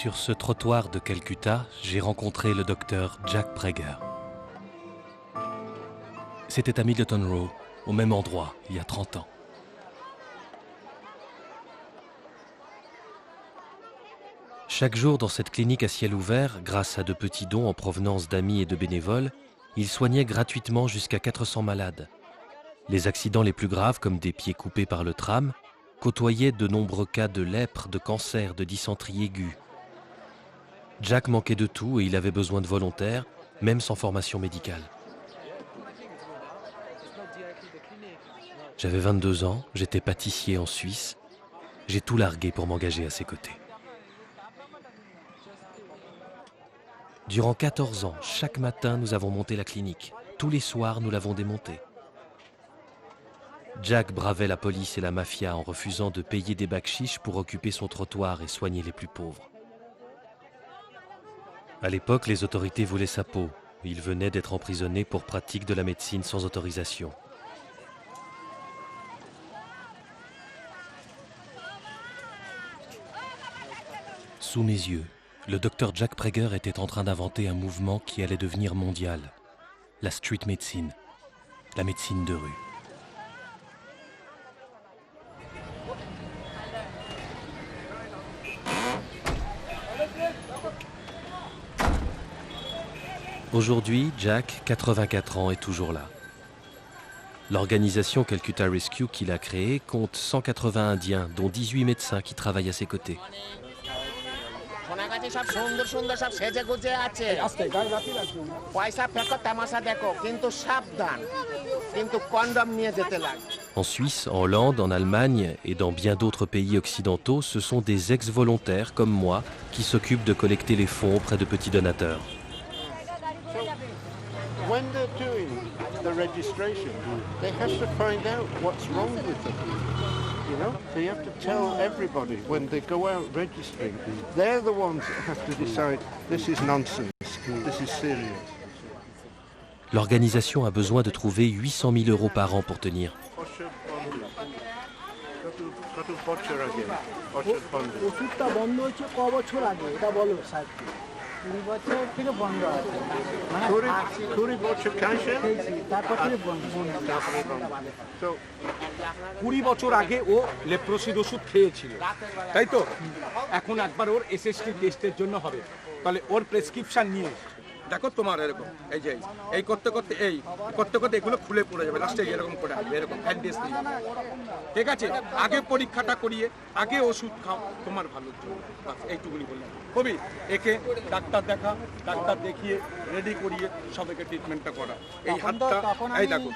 Sur ce trottoir de Calcutta, j'ai rencontré le docteur Jack Preger. C'était à Middleton Row, au même endroit, il y a 30 ans. Chaque jour dans cette clinique à ciel ouvert, grâce à de petits dons en provenance d'amis et de bénévoles, il soignait gratuitement jusqu'à 400 malades. Les accidents les plus graves, comme des pieds coupés par le tram, côtoyaient de nombreux cas de lèpre, de cancer, de dysenterie aiguë. Jack manquait de tout et il avait besoin de volontaires, même sans formation médicale. J'avais 22 ans, j'étais pâtissier en Suisse. J'ai tout largué pour m'engager à ses côtés. Durant 14 ans, chaque matin, nous avons monté la clinique. Tous les soirs, nous l'avons démontée. Jack bravait la police et la mafia en refusant de payer des bakchiches pour occuper son trottoir et soigner les plus pauvres. À l'époque, les autorités voulaient sa peau. Il venait d'être emprisonné pour pratique de la médecine sans autorisation. Sous mes yeux, le docteur Jack Preger était en train d'inventer un mouvement qui allait devenir mondial. La street medicine, la médecine de rue. Aujourd'hui, Jack, 84 ans, est toujours là. L'organisation Calcutta Rescue qu'il a créée compte 180 Indiens, dont 18 médecins qui travaillent à ses côtés. En Suisse, en Hollande, en Allemagne et dans bien d'autres pays occidentaux, ce sont des ex-volontaires comme moi qui s'occupent de collecter les fonds auprès de petits donateurs. When they're doing the registration, they have to find out what's wrong with them. You know, they have to tell everybody when they go out registering. They're the ones that have to decide this is nonsense, this is serious. L'organisation a besoin de trouver 800 000 € par an pour tenir. কুড়ি বছর আগে ও লেপ্রোসির ওষুধ খেয়েছিল, তাই তো? এখন একবার ওর SST টেস্টের জন্য হবে, তাহলে ওর প্রেসক্রিপশন নিয়ে দেখো তোমার এরকম এই যে এই করতে করতে এগুলো খুলে পড়ে যাবে, লাস্টে এরকম করে আসবে, এরকম ব্যান্ডেজ নিয়ে। ঠিক আছে, আগে পরীক্ষাটা করিয়ে আগে ওষুধ খাও তোমার ভালোর জন্য, এইটুকুনি বললাম। কবি একে ডাক্তার দেখা, ডাক্তার দেখিয়ে রেডি করিয়ে সবাইকে ট্রিটমেন্টটা করা। এই হাতটা এই দেখো,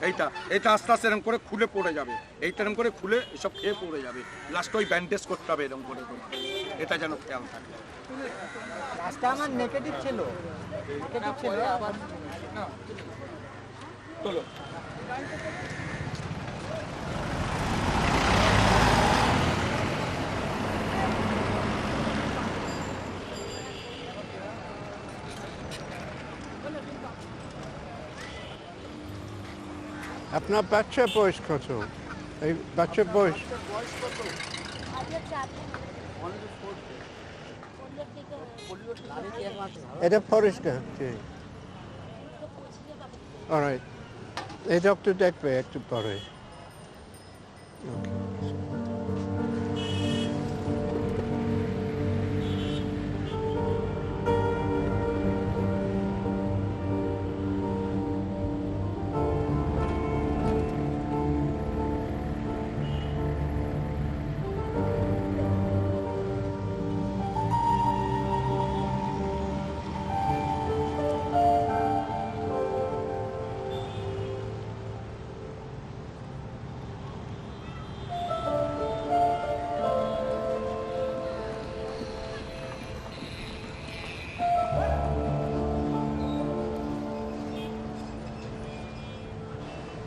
এই যে এটা আস্তে আস্তে এরকম করে খুলে পড়ে যাবে, এইটা এরকম করে খুলে সব খেয়ে পড়ে যাবে, লাস্টে ওই ব্যান্ডেজ করতে হবে এরকম করে তোমার, এটা যেন খেয়াল থাকে। রাস্তা আমার নেগেটিভ ছিল আবার চলো। আপনার বাচ্চার বয়স কত? এই বাচ্চার বয়স এটা পরিষ্কার। অলরাইট, এই ডক্টর দেখবে একটু পরে।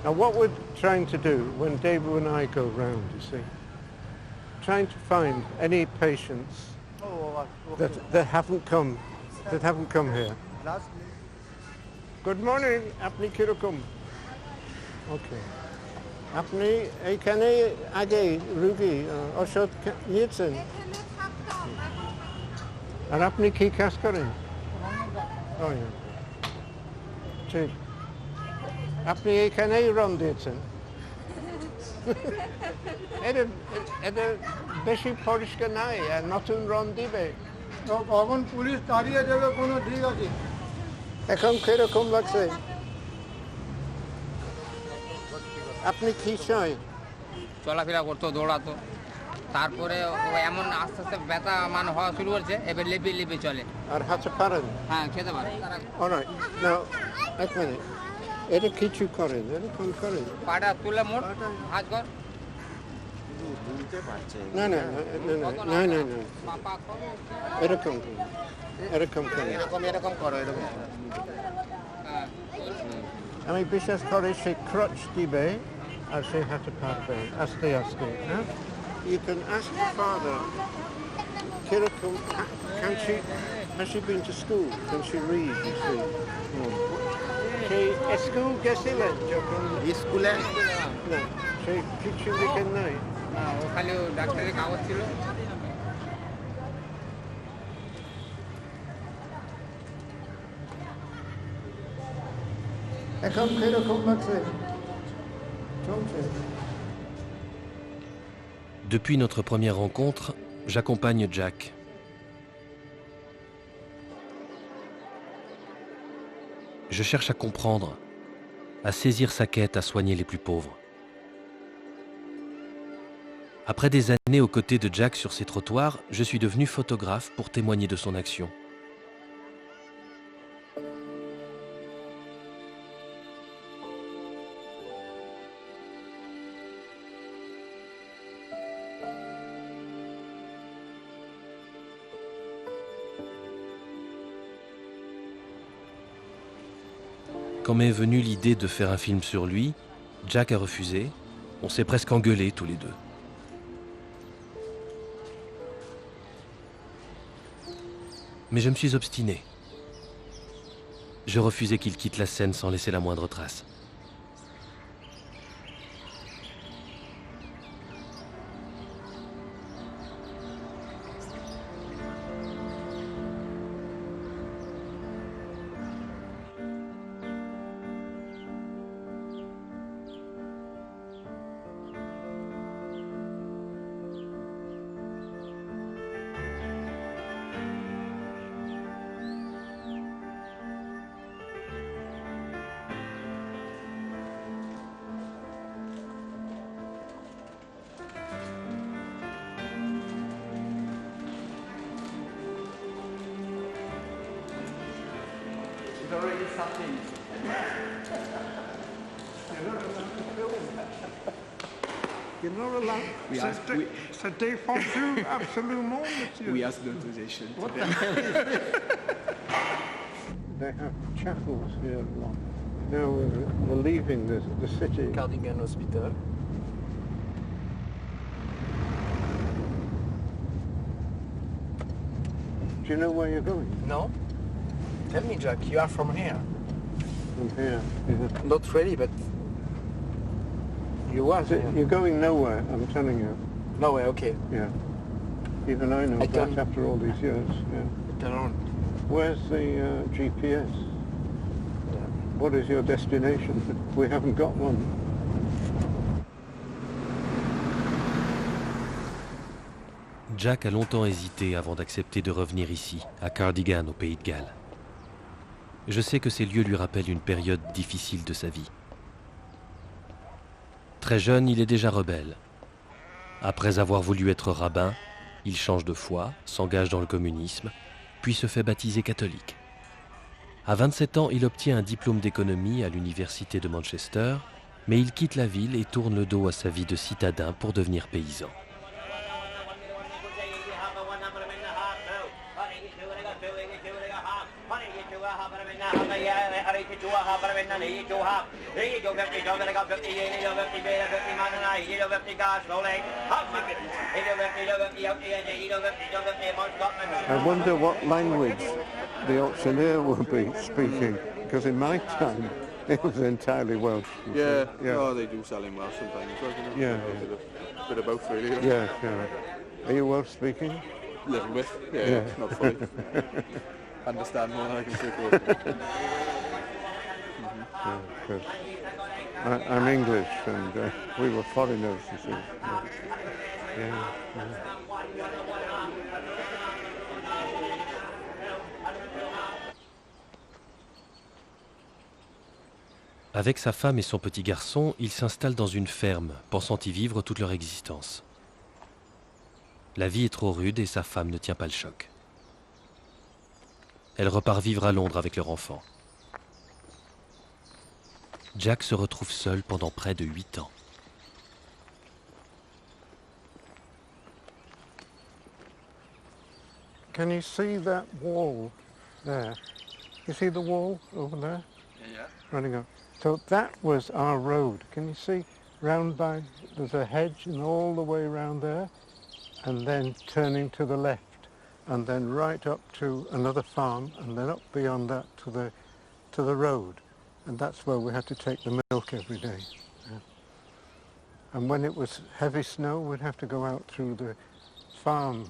Now what we're trying to do when David and I go round, you see, trying to find any patients that haven't come here. Good morning, আপনি কিরকম? Okay. আপনি এইখানে আগে রুগী ওষুধ নিয়েছেন? আর আপনি কি কাজ করেন? ও, ঠিক। আপনি এইখানেই রং দিয়েছেন। এটা বেশি পরিষ্কার নাই, আর নতুন রং দিবে। কখন পুলিশ তাড়িয়ে দেবে কোনো ঠিক আছে? এখন কিরকম লাগছে? আপনি কি চাই? চলাফেরা করতো, দৌড়াতো, তারপরে ও এমন আস্তে আস্তে ব্যথা হওয়া শুরু করছে, এবার লেপিয়ে লেপিয়ে চলে। আর হাতে পারেন? হ্যাঁ, খেতে পারে। অলরাইট, নাও এক মিনিট, এটা কিছু করেন, এরকম করেন। পাটা তুলে মোট হাত কর। না না না না না, এরকম করুন, এরকম করুন। এরকম করো, এরকম। আমি বিশ্বাস করি সে ক্রাচ দিবে আর সে হাতে পারবে আস্তে আস্তে। হ্যাঁ, you can ask your father কিরকম, has she been to school, can she read, you see? Say school গেছিলেন যখন? স্কুলে না, সে কিছু লিখেন নাই। ও খালি ডাক্তারের কাগজ ছিল। এখন কিরকম লাগছে? চলছে? Depuis notre première rencontre, j'accompagne Jack. Je cherche à comprendre, à saisir sa quête, à soigner les plus pauvres. Après des années aux côtés de Jack sur ces trottoirs, je suis devenu photographe pour témoigner de son action. Quand m'est venue l'idée de faire un film sur lui, Jack a refusé. On s'est presque engueulés tous les deux. Mais je me suis obstiné. Je refusais qu'il quitte la scène sans laisser la moindre trace. Already something. You're not allowed. C'est défendu absolument, monsieur. We asked the authorization. What the hell is this? They have chapels here. Now we're leaving the city. Cardigan Hospital. Do you know where you're going? No? Tell me, Jack, you are from here. From here. Yeah. Not really, but You was it? You're going nowhere, I'm telling you. nowhere, okay. Yeah. Even I know I that don't- after all these years. Yeah. Turn around. Where's the GPS? What is your destination? We haven't got one. Jack a longtemps hésité avant d'accepter de revenir ici, à Cardigan, au Pays de Galles. Je sais que ces lieux lui rappellent une période difficile de sa vie. Très jeune, il est déjà rebelle. Après avoir voulu être rabbin, il change de foi, s'engage dans le communisme, puis se fait baptiser catholique. À 27 ans, il obtient un diplôme d'économie à l'université de Manchester, mais il quitte la ville et tourne le dos à sa vie de citadin pour devenir paysan. I wonder what language the auctioneer will be speaking, because in my time it was entirely Welsh. Yeah. Yeah. Oh, they do sell in Welsh sometimes. Yeah, A bit of both, really. Yeah, yeah. Are you Welsh speaking? little bit. Yeah, Yeah. not fully. Understand more than I can say. Yeah, good. I'm English, and we were foreigners, you see. Yeah. Avec sa femme et son petit garçon, il s'installe dans une ferme, pensant y vivre toute leur existence. La vie est trop rude et sa femme ne tient pas le choc. Elle repart vivre à Londres avec leur enfant. Jack se retrouve seul pendant près de 8 ans. Can you see that wall there? You see the wall over there? Yeah. Running up. So that was our road. Can you see round by, there's a hedge and all the way round there, and then turning to the left, and then right up to another farm, and then up beyond that to the road. And that's where we had to take the milk every day. Yeah. And when it was heavy snow, we'd have to go out through the farm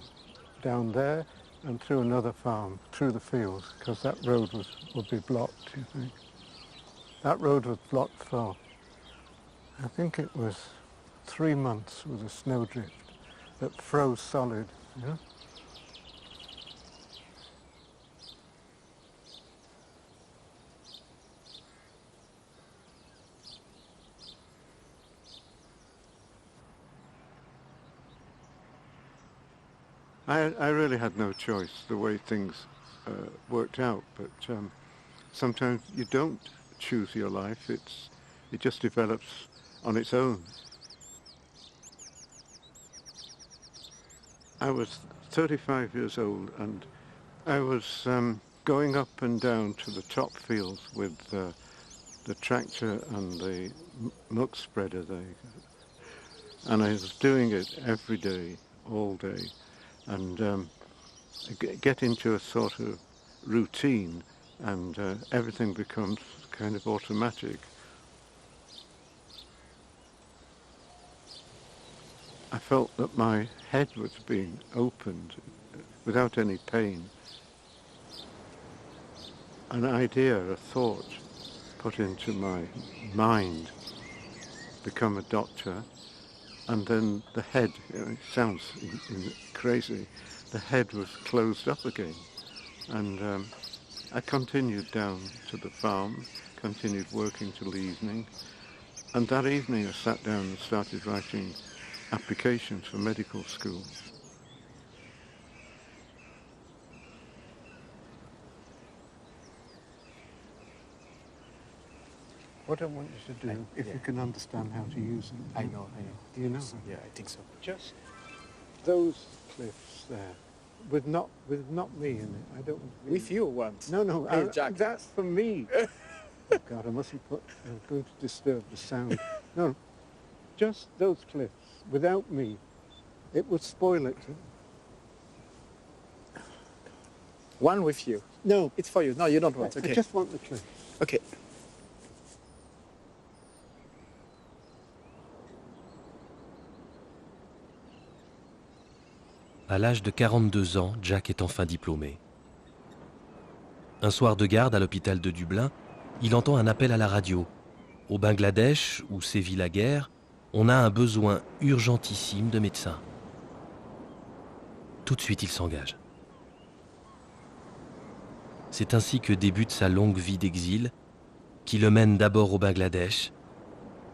down there and through another farm, through the fields, because that road would be blocked, you think. That road was blocked for, I think it was 3 months with a snowdrift that froze solid, you know? I really had no choice the way things worked out, but sometimes you don't choose your life, it just develops on its own. I was 35 years old and I was going up and down to the top fields with the tractor and the muck spreader there, and I was doing it every day, all day, and get into a sort of routine, and everything becomes kind of automatic. I felt that my head was being opened without any pain. An idea, a thought put into my mind, become a doctor, and then the head, it sounds crazy, the head was closed up again. And I continued down to the farm, continued working till the evening, and that evening I sat down and started writing applications for medical school. What I want you to do, if you can understand how to use them. I know. You know? Yeah, I think so. Just those cliffs there, with not me in it. I don't. With you once. No, Hey, Jack. that's for me. Oh God, I mustn't I'm going to disturb the sound. No, just those cliffs, without me, it would spoil it. One with you. No, It's for you. No, you don't want. I Okay. just want the cliffs. Okay. À l'âge de 42 ans, Jack est enfin diplômé. Un soir de garde à l'hôpital de Dublin, il entend un appel à la radio. Au Bangladesh, où sévit la guerre, on a un besoin urgentissime de médecins. Tout de suite, il s'engage. C'est ainsi que débute sa longue vie d'exil, qui le mène d'abord au Bangladesh,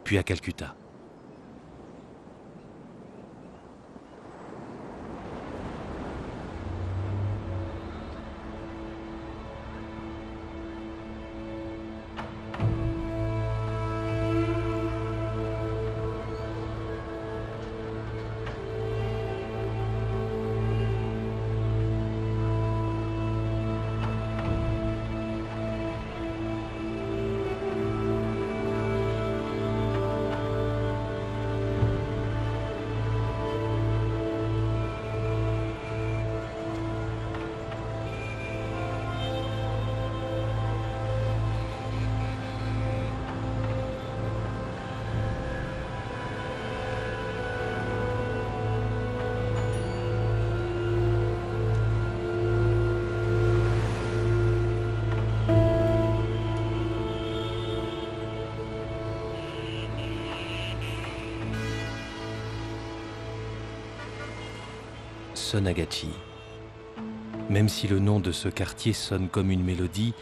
puis à Calcutta. Sonagachi. Même si le nom de ce quartier sonne comme une mélodie,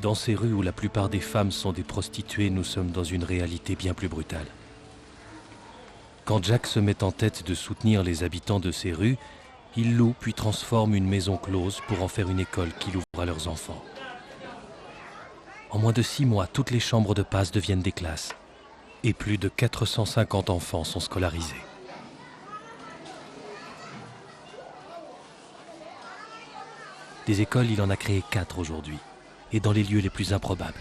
dans ces rues où la plupart des femmes sont des prostituées, nous sommes dans une réalité bien plus brutale. Quand Jack se met en tête de soutenir les habitants de ces rues, il loue puis transforme une maison close pour en faire une école qu'il ouvre à leurs enfants. En moins de 6 mois, toutes les chambres de passe deviennent des classes et plus de 450 enfants sont scolarisés. Des écoles, il en a créé 4 aujourd'hui, et dans les lieux les plus improbables.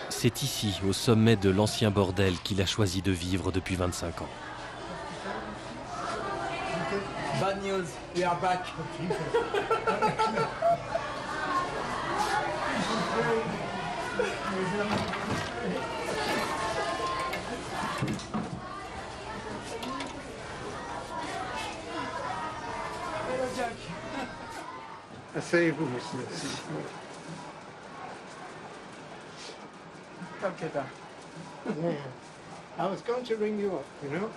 C'est ici, au sommet de l'ancien bordel, qu'il a choisi de vivre depuis 25 ans. Bad news, we are back. Hello, Jack. Asseyez-vous, monsieur. Kolkata. Yeah. I was going to ring you up, you know,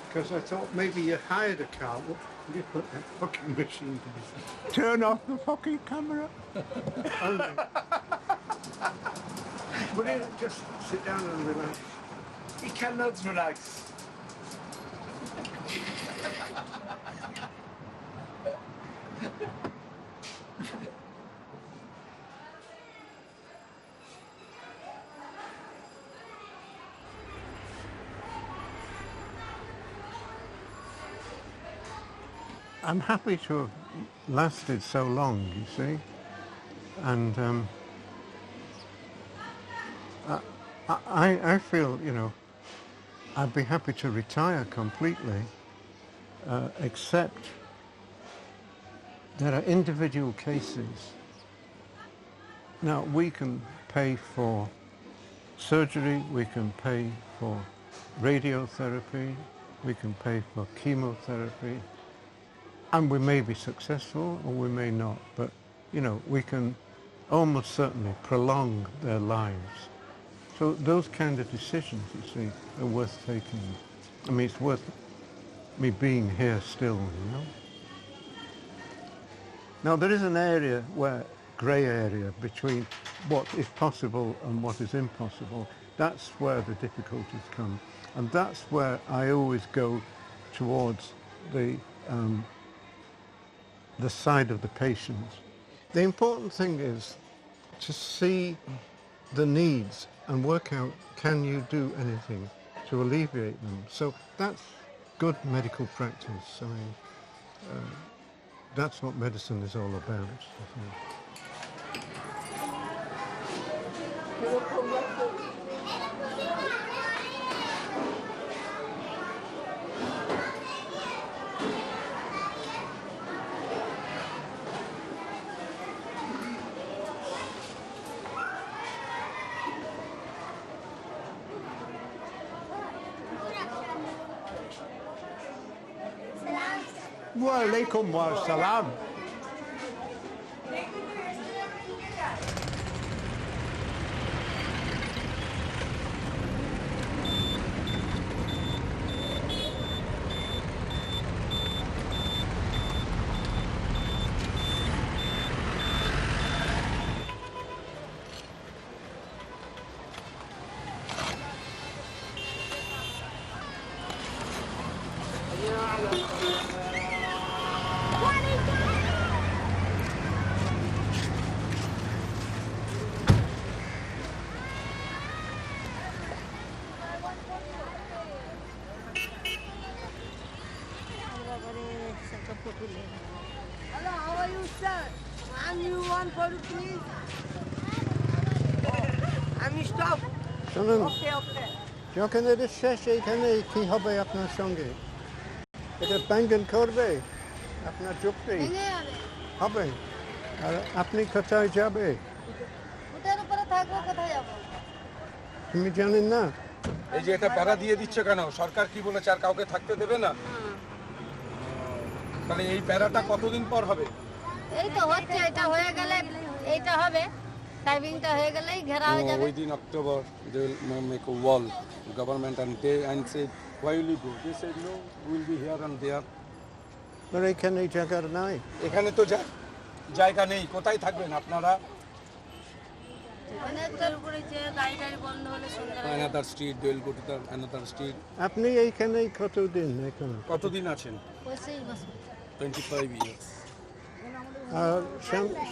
because I thought maybe you hired a car. What you put that fucking machine down? Turn off the fucking camera. Will you just sit down and relax? He cannot relax. I'm happy to have lasted so long, you see, and I feel, you know, I'd be happy to retire completely, except there are individual cases. Now, we can pay for surgery, we can pay for radiotherapy, we can pay for chemotherapy, and we may be successful or we may not, but, you know, we can almost certainly prolong their lives. So those kind of decisions, you see, are worth taking. I mean, it's worth me being here still, you know. Now, there is an area where, grey area, between what is possible and what is impossible. That's where the difficulties come. And that's where I always go towards the side of the patient. The important thing is to see the needs and work out, can you do anything to alleviate them? So that's good medical practice. I mean, that's what medicine is all about, I think. Wa alaikum wa salam. Hello, how are you, sir? And you want for please? I'm stop. শুনুন, Okay, okay. যখন এটা শেষ এখানে কি হবে আপনার সঙ্গে? এটা ব্যঙ্গন করবে আপনার যুক্তি হবে, আর আপনি কোথায় যাবে ওটার উপরে থাকবো, কোথায় যাবো? তুমি জানেন না? এই যে এটা ভাড়া দিয়ে দিচ্ছে কেন? সরকার কি বলেছে আর কাউকে থাকতে দেবে না? তাহলে এই প্যারাটা কতদিন পর হবে? এই তো হচ্ছে, এটা হয়ে গেলে এইটা হবে, টাইপিংটা হয়ে গেলেই ঘেরা হয়ে যাবে। Within October they will make a wall, government, and said why will you go? They said no, we will be here and there. But এখানে জায়গা নাই। এখানে তো জায়গা নেই, কোথায় থাকবেন আপনারা? অনেকটার উপরে যে গাড়ি টাড়ি বন্ধ হলে শুনতে লাগে। Another street, they will go to the another street. আপনি এইখানে কতদিন এখানে? কতদিন আছেন? 25 বছর। 25 years. আর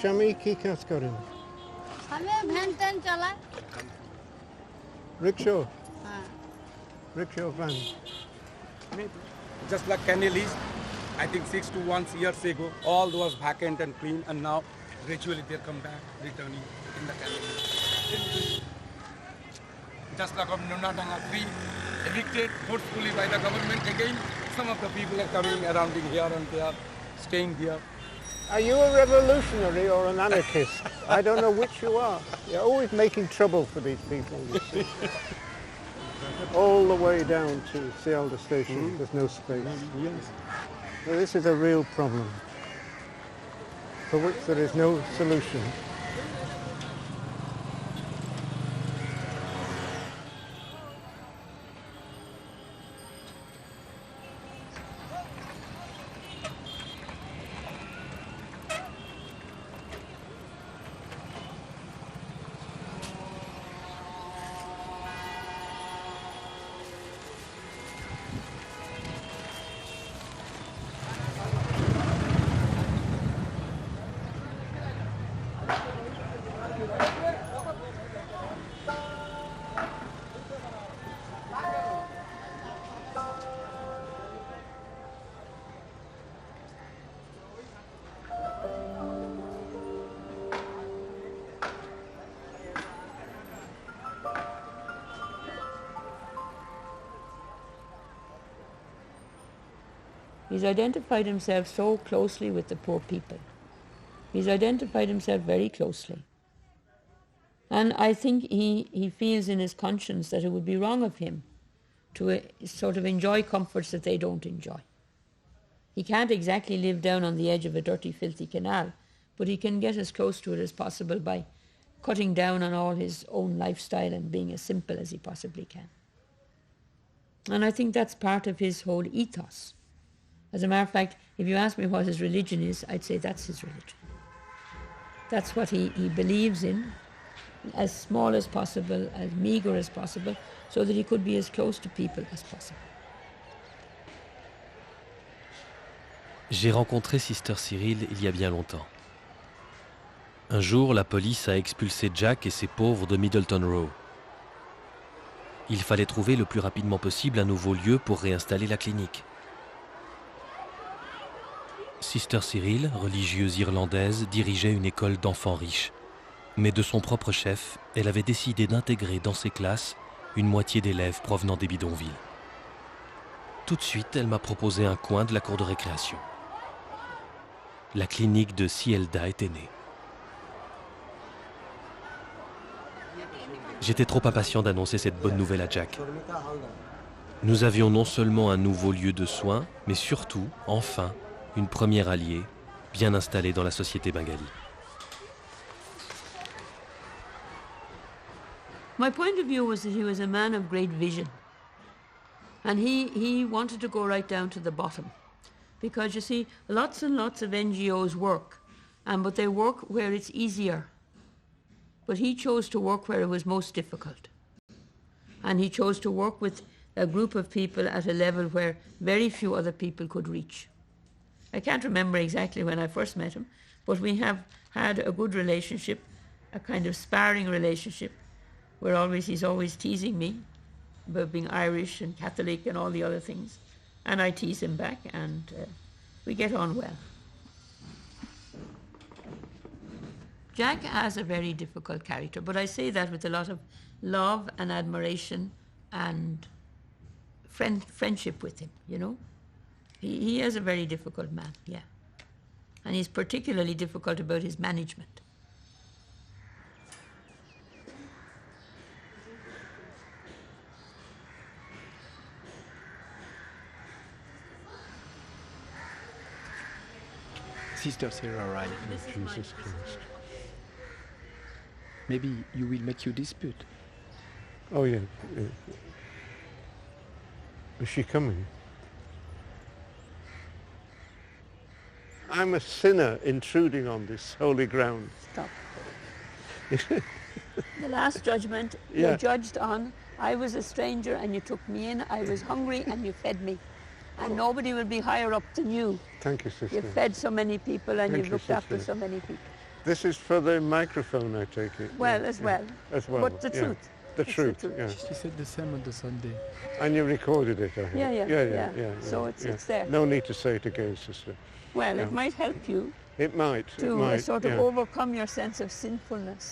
স্বামী কি কাজ করেন? আমি ভ্যান ট্যান চালাই। রিক্সা? হ্যাঁ। Rickshaw van. Just like Canal East, I think 6 to 1 years ago, all was vacant and clean, and now gradually they come back, returning in the Canal East. Just like of Nunadanga 3, evicted forcefully by the government again. Some of the people are coming around here and they are staying here. Are you a revolutionary or an anarchist? I don't know which you are. You're always making trouble for these people, you see. All the way down to Sealda station, there's no space. Yes. So this is a real problem for which there is no solution. He's identified himself so closely with the poor people. He's identified himself very closely. And I think he feels in his conscience that it would be wrong of him to sort of enjoy comforts that they don't enjoy. He can't exactly live down on the edge of a dirty, filthy canal, but he can get as close to it as possible by cutting down on all his own lifestyle and being as simple as he possibly can. And I think that's part of his whole ethos. As a matter of fact, if you ask me what his religion is, I'd say that's his religion. That's what he believes in, as small as possible, as meagre as possible, so that he could be as close to people as possible. J'ai rencontré Sister Cyril il y a bien longtemps. Un jour, la police a expulsé Jack et ses pauvres de Middleton Row. Il fallait trouver le plus rapidement possible un nouveau lieu pour réinstaller la clinique. Sister Cyril, religieuse irlandaise, dirigeait une école d'enfants riches. Mais de son propre chef, elle avait décidé d'intégrer dans ses classes une moitié d'élèves provenant des bidonvilles. Tout de suite, elle m'a proposé un coin de la cour de récréation. La clinique de Sealda était née. J'étais trop impatient d'annoncer cette bonne nouvelle à Jack. Nous avions non seulement un nouveau lieu de soins, mais surtout, enfin, une première alliée, bien installée dans la société bengali. My point of view was that he was a man of great vision. And he wanted to go right down to the bottom. Because, you see, lots and lots of NGOs work, but they work where it's easier. But he chose to work where it was most difficult. And he chose to work with a group of people at a level where very few other people could reach. I can't remember exactly when I first met him, but we have had a good relationship, a kind of sparring relationship, where he's always teasing me about being Irish and Catholic and all the other things. And I tease him back, and we get on well. Jack has a very difficult character, but I say that with a lot of love and admiration and friendship with him, you know. He is a very difficult man, yeah. And he's particularly difficult about his management. sisters here arrive. Jesus Christ. Maybe you will make your dispute. Oh, yeah. Is she coming? I'm a sinner intruding on this holy ground. Stop. The last judgment, Yeah. you're judged on, I was a stranger and you took me in, I was hungry and you fed me. And nobody will be higher up than you. Thank you, sister. You've fed so many people and Thank you've you, looked after sister. so many people. This is for the microphone, I take it. Well, Yeah, as yeah. well. As well. But the yeah. truth. The It's truth, the truth. yeah. She said the same on the Sunday. And you recorded it, I think. Yeah. So it's there. No need to say it again, sister. Well, Yeah. it might help you It might. to it might, sort of yeah. overcome your sense of sinfulness.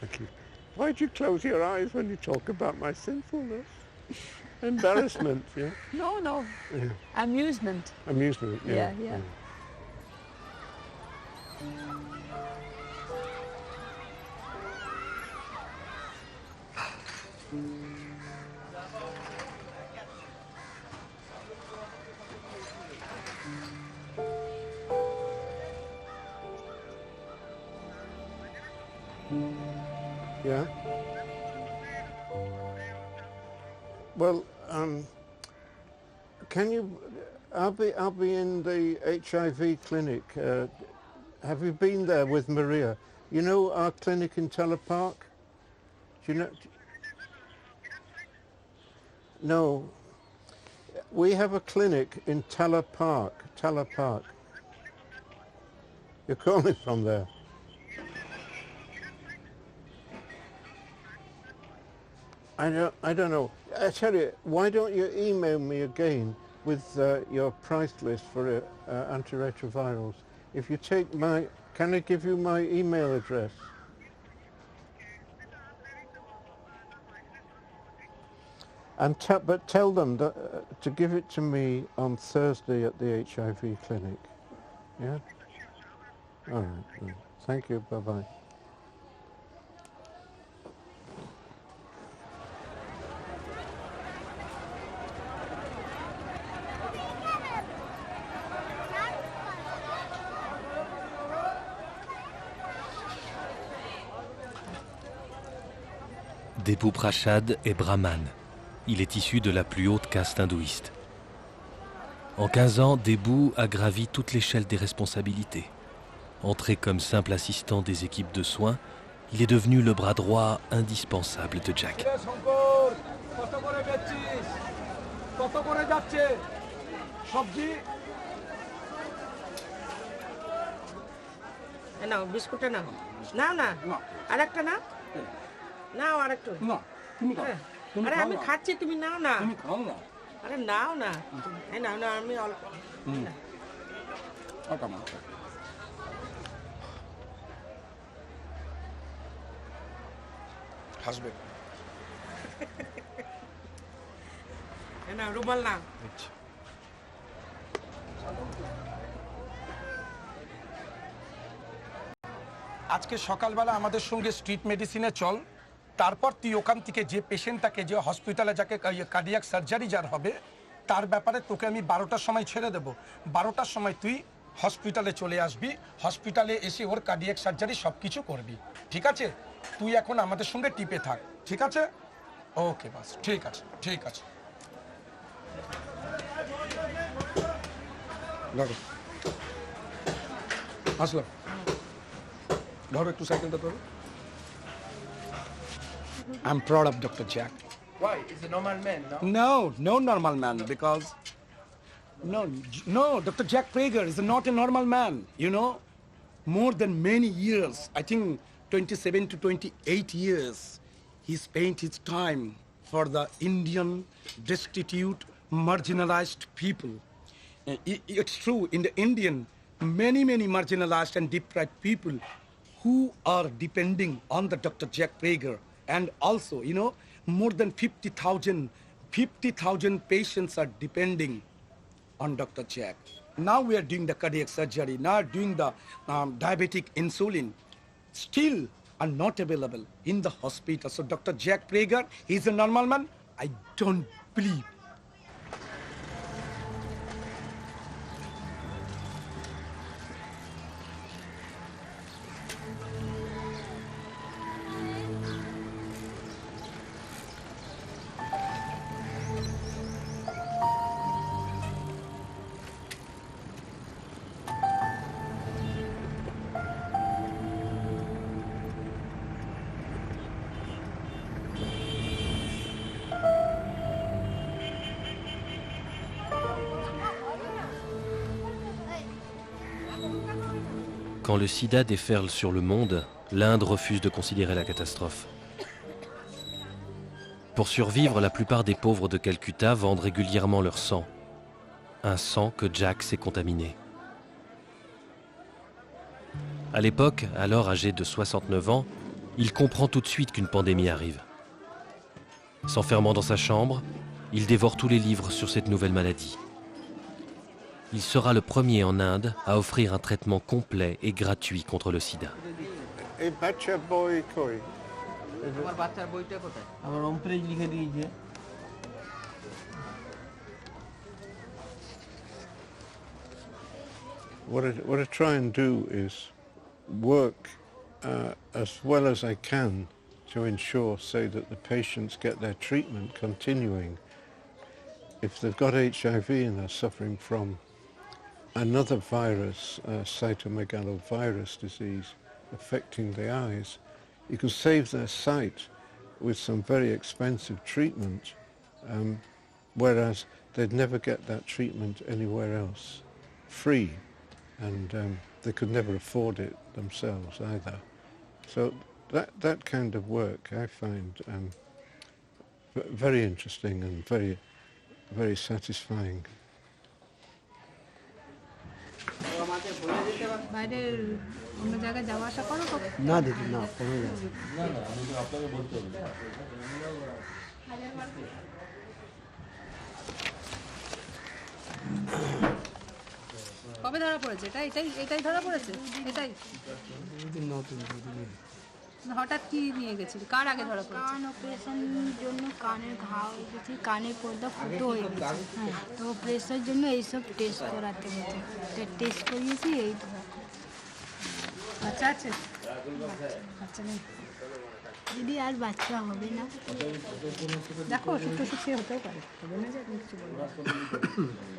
Thank you. Why'd you close your eyes when you talk about my sinfulness? Embarrassment, yeah. No. Yeah. Amusement. Amusement, yeah. Yeah. Yeah. Well, can you? I'll be in the HIV clinic. Have you been there with Maria? You know our clinic in Teller Park? Do you know? No. We have a clinic in Teller Park. Teller Park. You're calling from there. I don't know. I tell you, why don't you email me again with your price list for antiretrovirals? If you take my, can I give you my email address? And but tell them that, to give it to me on Thursday at the HIV clinic. Yeah? All right. Thank you. Bye-bye. Debu Prasad est brahmane. Il est issu de la plus haute caste hindouiste. En 15 ans, Debu a gravi toute l'échelle des responsabilités. Entré comme simple assistant des équipes de soins, il est devenu le bras droit indispensable de Jack. নাও বিস্কুটটা নাও নাও না আরেকটা নাও নাও আরেকটু না তুমি খাও আরে আমি খাচ্ছি তুমি নাও না তুমি খাও না আরে নাও না এই নাও না আমি অল্প ওটা মা হাসবে এই নাও রুমাল নাও আজকে সকালবেলা আমাদের সঙ্গে স্ট্রিট মেডিসিনে চল তারপর তুই ওখান থেকে যে পেশেন্টটাকে যে হসপিটালে যাকে কার্ডিয়াক সার্জারি যার হবে তার ব্যাপারে তোকে আমি 12টার সময় ছেড়ে দেব 12টার সময় তুই হসপিটালে চলে আসবি হসপিটালে এসে ওর কার্ডিয়াক সার্জারি সব কিছু করবি ঠিক আছে তুই এখন আমাদের সঙ্গে টিপে থাক ঠিক আছে ওকে বাস ঠিক আছে ধরো আসলাম ধরো একটু সাইকেলটা ধরো I'm proud of Dr. Jack. Why? He's a normal man, no? No normal man because no, Dr. Jack Preger is not a normal man, you know. More than many years, I think 27 to 28 years, he spent his time for the Indian destitute, marginalized people. It's true, in the Indian, many marginalized and deprived people who are depending on the Dr. Jack Preger. And also, you know, more than 50,000 patients are depending on Dr. Jack. Now we are doing the cardiac surgery, now doing the diabetic insulin. Still are not available in the hospital. So Dr. Jack Preger, he's a normal man? I don't believe. Quand le sida déferle sur le monde, l'Inde refuse de considérer la catastrophe. Pour survivre, la plupart des pauvres de Calcutta vendent régulièrement leur sang. Un sang que Jack s'est contaminé. À l'époque, alors âgé de 69 ans, il comprend tout de suite qu'une pandémie arrive. S'enfermant dans sa chambre, il dévore tous les livres sur cette nouvelle maladie. Il sera le premier en Inde à offrir un traitement complet et gratuit contre le sida. What I try and do is work as well as I can to ensure, say, that the patients get their treatment continuing. If they've got HIV and they're suffering from another virus, cytomegalovirus disease affecting the eyes, you can save their sight with some very expensive treatment, whereas they'd never get that treatment anywhere else, free, and they could never afford it themselves either. So that kind of work I find very interesting and very, very satisfying. না দিদি না কমে যাবে কবে ধরা পড়েছে? এটাই ধরা পড়েছে? এটাই নতুন হঠাৎ কি নিয়ে গেছিল? কার আগে ধরা পড়েছে? কান অপারেশনের জন্য কানের ঘা হয়ে গেছে, কানের পর্দা ফুটো হয়ে গেছে। হ্যাঁ, তো অপারেশনের জন্য এইসব টেস্ট করাতে হয়েছে। টেস্ট করিয়েছি, এই ধরা। বাচ্চা আছে? বাচ্চা নেই দিদি, আর বাচ্চা হবে না। দেখো ওষুধ টষুধ খেয়ে হতেও পারে, হবে না যে আপনি কিছু বলবেন।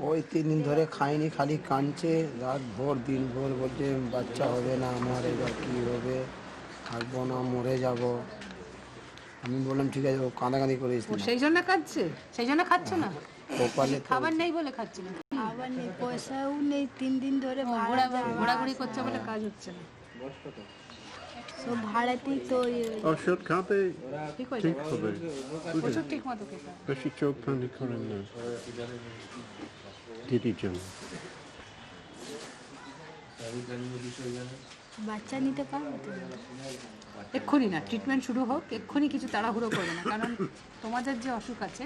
ওই 3 দিন ধরে খাইনি, খালি কাঁদছে রাত ভোর দিন ভোর, বলছে বাচ্চা হবে না আমার, এবার কী হবে, থাকবো না, মরে যাব। আমি বললাম ঠিক আছে, ও কাঁদাকাঁদি করিস ও সেই জন্য কাঁদছে, সেই জন্য খাচ্ছে না, কপালে খাবার নেই বলে খাচ্ছে না। খাবার নেই, পয়সাও নেই, 3 দিন ধরে ঘোরাঘুরি করছে বলে কাজ হচ্ছে না। সব ভাড়াতেই তো ওষুধ খাবে, ঠিক হয়ে ঠিক হবে, ওষুধ ঠিক মতো খেতে। বেশি চোখ পানি করেন না দিদির জন্য। বাচ্চা নিতে পারবে তো? এক্ষুনি না, ট্রিটমেন্ট শুরু হোক, এক্ষুনি কিছু তাড়াহুড়ো করবে না, কারণ তোমাদের যে অসুখ আছে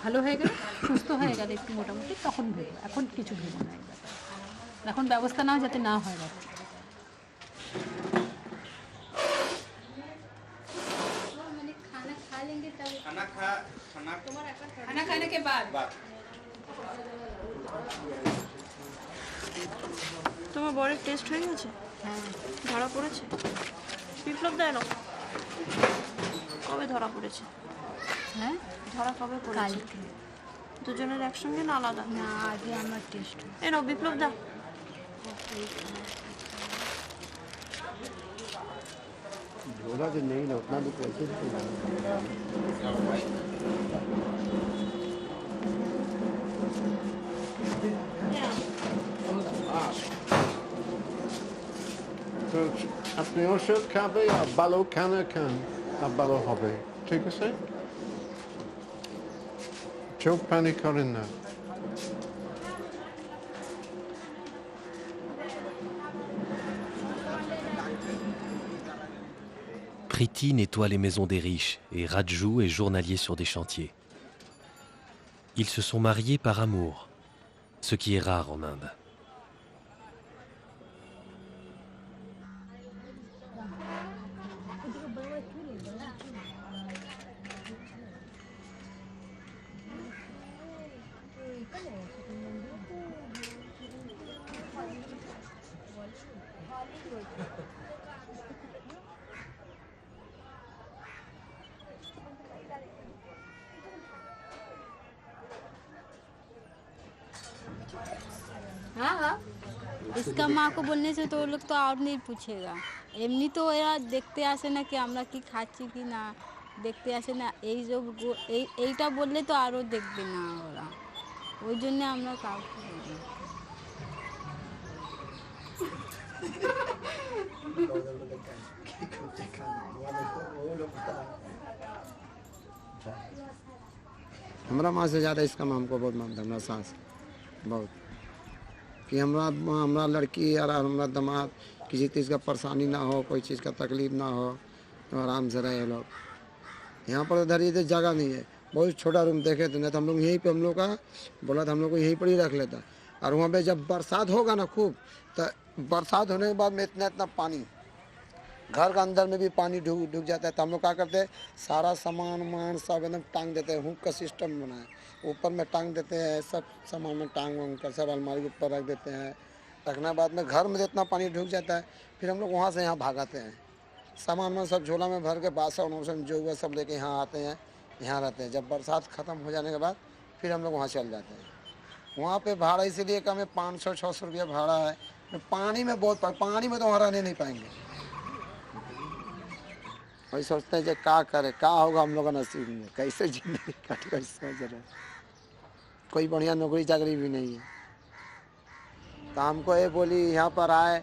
ভালো হয়ে গেলে, সুস্থ হয়ে গেলে একটু মোটামুটি, তখন ভেবো, এখন কিছু ভেবো না। এখন ব্যবস্থা নাও যাতে না হয় বাচ্চা। खाना खाने के बाद তোমার বরের টেস্ট হয়ে গেছে? হ্যাঁ, ধরা পড়েছে? বিপ্লব দেয় না? কবে ধরা পড়েছে? হ্যাঁ, ধরা কবে পড়েছে? দুজনের একসঙ্গে না আলাদা? না, আগে আমার টেস্ট। এ নাও বিপ্লব দা। झोला तो नहीं ना, उतना भी पैसे তো আপনি ওষুধ খাবে আর ভালো খানা খান, আর ভালো হবে, ঠিক আছে? চোখ পানি করেন না। Priti nettoie les maisons des riches et Raju est journalier sur des chantiers. Ils se sont mariés par amour, ce qui est rare en Inde. हाँ हाँ, इसका माँ को बोलने से तो वो लोग तो और नहीं पूछेगा। এমনি তো এরা দেখতে আসে না কি আমরা কি খাচ্ছি কি না, দেখতে আসে না। এইটা বললে তো আরও দেখবে না ওরা, ওই জন্য আমরা কাউকে বলি। हमारा माँ से ज़्यादा इसका माँ हमको बहुत मानता है, हमारा सास बहुत, कि हमारा लड़की और हमारा दामाद किसी चीज़ का परेशानी ना हो, कोई चीज़ का तकलीफ ना हो, तो आराम से रहे लोग। यहाँ पर उधर इधर जगह नहीं है, बहुत छोटा रूम देखे थे, नहीं तो हम लोग यहीं पे, हम लोग का बोला था हम लोग को यहीं पर ही रख लेता। और वहाँ पे जब बरसात होगा ना खूब, तो बरसात होने के बाद में इतना इतना पानी, घर के अंदर में भी पानी ढुक जाता है। तो हम लोग क्या करते हैं, सारा सामान वामान सब एकदम टांग देते हैं, हुक का सिस्टम बना है, ऊपर में टांग देते हैं, सब सामान में टांग वांग कर सब अलमारी के ऊपर रख देते हैं। रखने के बाद में घर में जितना पानी ढुक जाता है, फिर हम लोग वहाँ से यहाँ भागाते हैं, सामान में सब झोला में भर के बासन वासन जो हुआ सब लेके यहाँ आते हैं, यहाँ रहते हैं। जब बरसात ख़त्म हो जाने के बाद फिर हम लोग वहाँ चल जाते हैं। वहाँ पे भाड़ा इसीलिए कम है, 500-600 रुपया भाड़ा है। पानी में बहुत, पानी में तो वहाँ रहने नहीं पाएंगे। वही सोचते हैं कि क्या करे, क्या होगा हम लोग का नसीब में, कैसे जिंदगी काटेगा, सोच रहे। कोई बढ़िया नौकरी चाकरी भी नहीं है। तो हमको ये बोली यहाँ पर आए,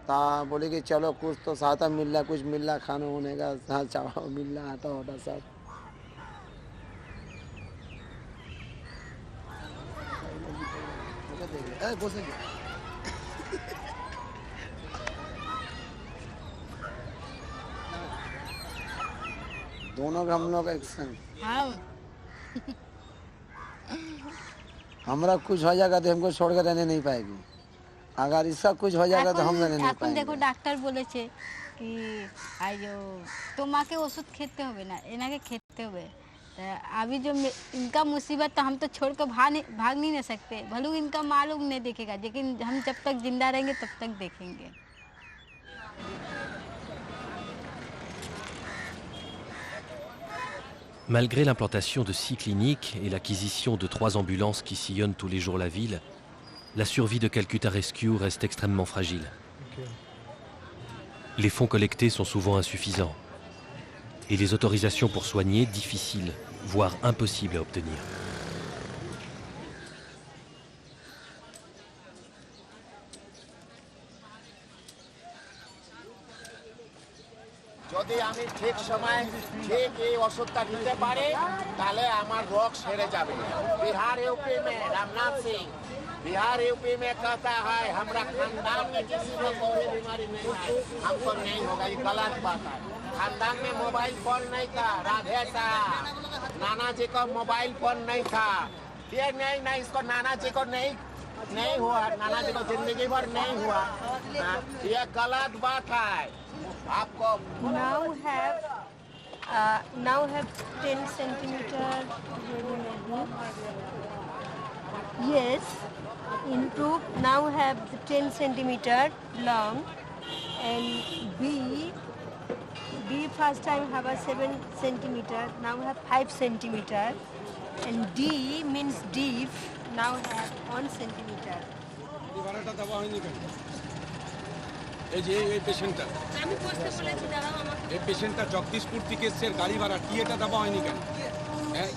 तो बोली कि चलो कुछ तो सहायता मिल रहा, कुछ मिल रहा, खाने होने का चावल मिल रहा, आटा वाटा सब। दोनों का हम लोग एक संग। हमारा कुछ हो जाएगा तो हमको छोड़ कर रहने नहीं पाएगी, अगर इसका कुछ हो जाएगा तो हम रहने नहीं पाएंगे। देखो डॉक्टर बोलेছে कि आयो তোমাকে ওষুধ খেতে হবে না, এনাকে খেতে হবে। अभी जो इनका मुसीबत, तो हम तो छोड़ कर भाग नहीं ना सकते, भले इनका मालूम नहीं देखेगा, लेकिन हम जब तक जिंदा रहेंगे तब तक देखेंगे। Malgré l'implantation de 6 cliniques et l'acquisition de 3 ambulances qui sillonnent tous les jours la ville, la survie de Calcutta Rescue reste extrêmement fragile. Les fonds collectés sont souvent insuffisants et les autorisations pour soigner difficiles, voire impossibles à obtenir. যদি আমি ঠিক সময় ঠিক এই ওষুধটা দিতে পারি তাহলে আমার রোগ সেরে যাবে। बिहार यूपी में रामनाथ सिंह, बिहार यूपी में कहता है हमरा खानदान में किसी को कोई बीमारी नहीं है, हमको नहीं होगा, ये गलत बात है। खानदान में मोबाइल फोन नहीं था, राधे साहब, नाना जी को मोबाइल फोन नहीं था, ये नहीं इसको नाना जी को नहीं हुआ, नाना जी को जिंदगी भर नहीं हुआ, ये गलत बात है। आपको now have 10 centimeter, yes, improved, now have the 10 centimeter long, and B first time have a 7 centimeter, now have 5 centimeter, and D means deep, now have 1 centimeter. এই যে এই পেশেন্টটা, আমি বসতে বলেছি দাঁড়াও আমাকে, এই পেশেন্টটা জগদীশপুর থেকে এসছে, গাড়ি ভাড়া কি এটা দেওয়া হয়নি কেন? হ্যাঁ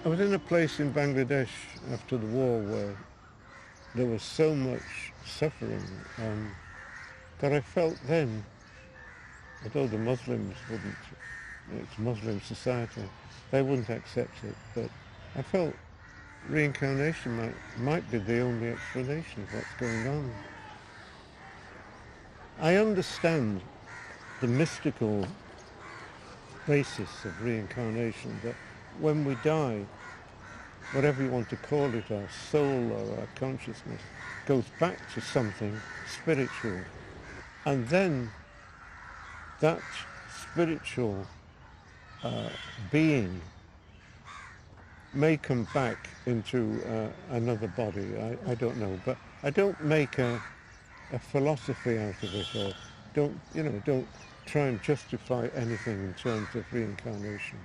I was in a place in Bangladesh after the war where there was so much suffering that I felt then, although the Muslims wouldn't, it's a Muslim society, they wouldn't accept it, but I felt reincarnation might be the only explanation of what's going on. I understand the mystical basis of reincarnation, that when we die, whatever you want to call it, our soul or our consciousness, goes back to something spiritual. And then that spiritual being may come back into another body. I don't know, but I don't make a philosophy out of it, or don't try and justify anything in terms of reincarnation.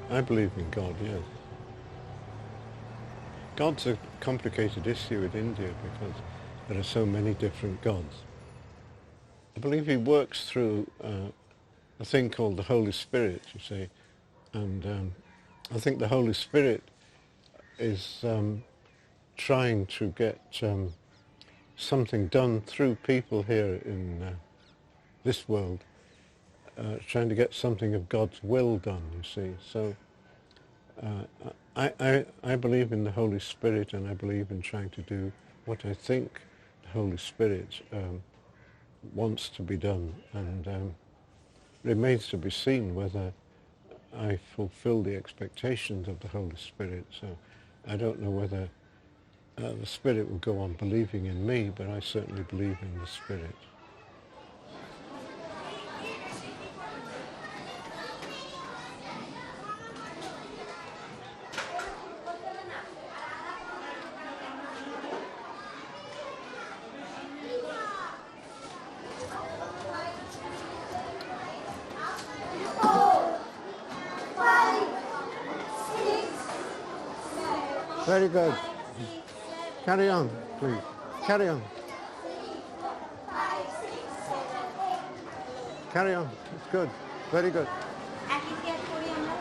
I believe in God, yes. God's a complicated issue in India because there are so many different gods. I believe he works through a thing called the Holy Spirit, you see, and I think the Holy Spirit is trying to get something done through people here in this world, trying to get something of God's will done, you see. So I believe in the Holy Spirit, and I believe in trying to do what I think the Holy Spirit wants to be done, and remains to be seen whether I fulfill the expectations of the Holy Spirit. So I don't know whether the Spirit will go on believing in me, but I certainly believe in the Spirit. Very good. Carry on, please. Carry on. Carry on. It's good. Very good.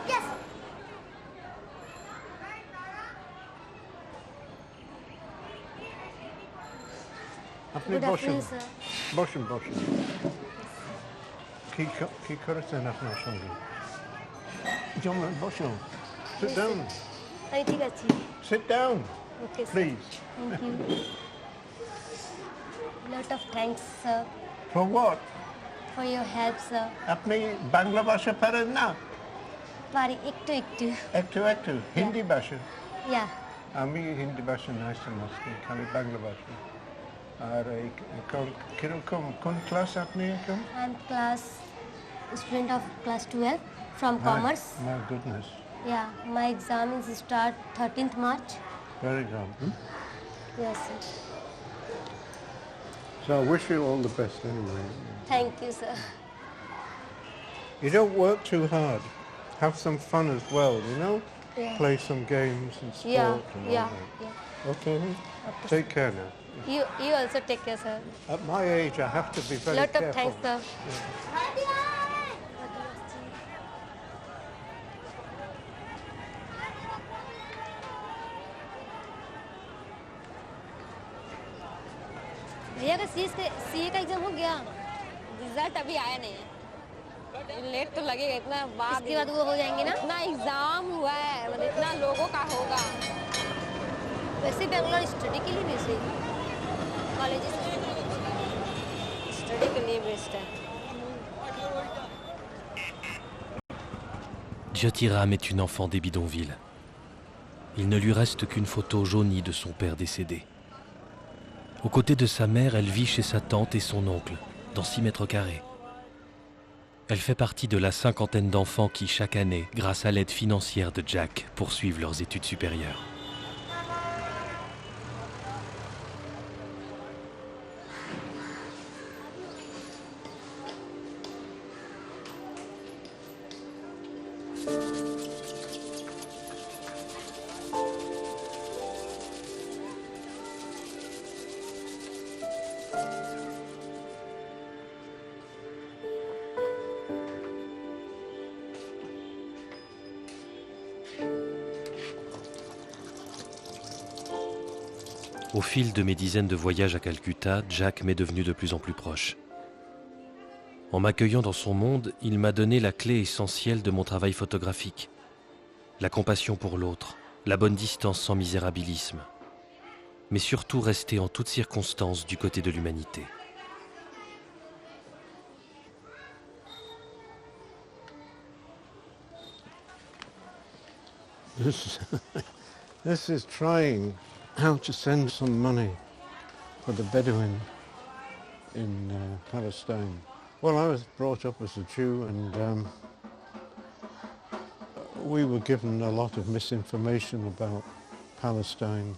Yes. Apni boshin. Ki karasen apna shangi. Jomla boshin. Sit down. Sit down, okay, please. Thank you. Lot of thanks, sir. For what? For your help, sir. Apni Bangla bhasha paren na? Pari ekটু. Ekটু. Hindi bhasha? Yeah. Ami Hindi bhasha nice mostly. Khali Bangla bhasha. Ar kirokom kon class apni ekom? I'm student of class 12 from commerce. My goodness. Yeah, my exams start 13th March. Very good. Yes, sir. So I wish you all the best anyway. Thank you, sir. You don't work too hard. have some fun as well, you know? Yeah. Play some games and sport and all that. Okay, then? Take care now. You also take care, sir. At my age, I have to be very Lot careful. of thanks, sir. भैया का CA का exam हो गया? Result अभी आया नहीं है। Late तो लगेगा इतना बाद। इसके बाद वो हो जाएंगे ना? इतना एग्जाम हुआ है, मतलब इतना लोगों का होगा। वैसे बेंगलोर स्टडी के लिए नहीं सही, कॉलेज स्टडी के लिए बेस्ट है। Jyotiram est une enfant des bidonvilles. Il ne lui reste qu'une photo jaunie de son père décédé. Aux côtés de sa mère, elle vit chez sa tante et son oncle, dans 6 mètres carrés. Elle fait partie de la cinquantaine d'enfants qui, chaque année, grâce à l'aide financière de Jack, poursuivent leurs études supérieures. Au fil de mes dizaines de voyages à Calcutta, Jack m'est devenu de plus en plus proche. En m'accueillant dans son monde, il m'a donné la clé essentielle de mon travail photographique. La compassion pour l'autre, la bonne distance sans misérabilisme, mais surtout rester en toutes circonstances du côté de l'humanité. This is trying how to send some money for the Bedouin in Palestine. Well, I was brought up as a Jew, and we were given a lot of misinformation about Palestine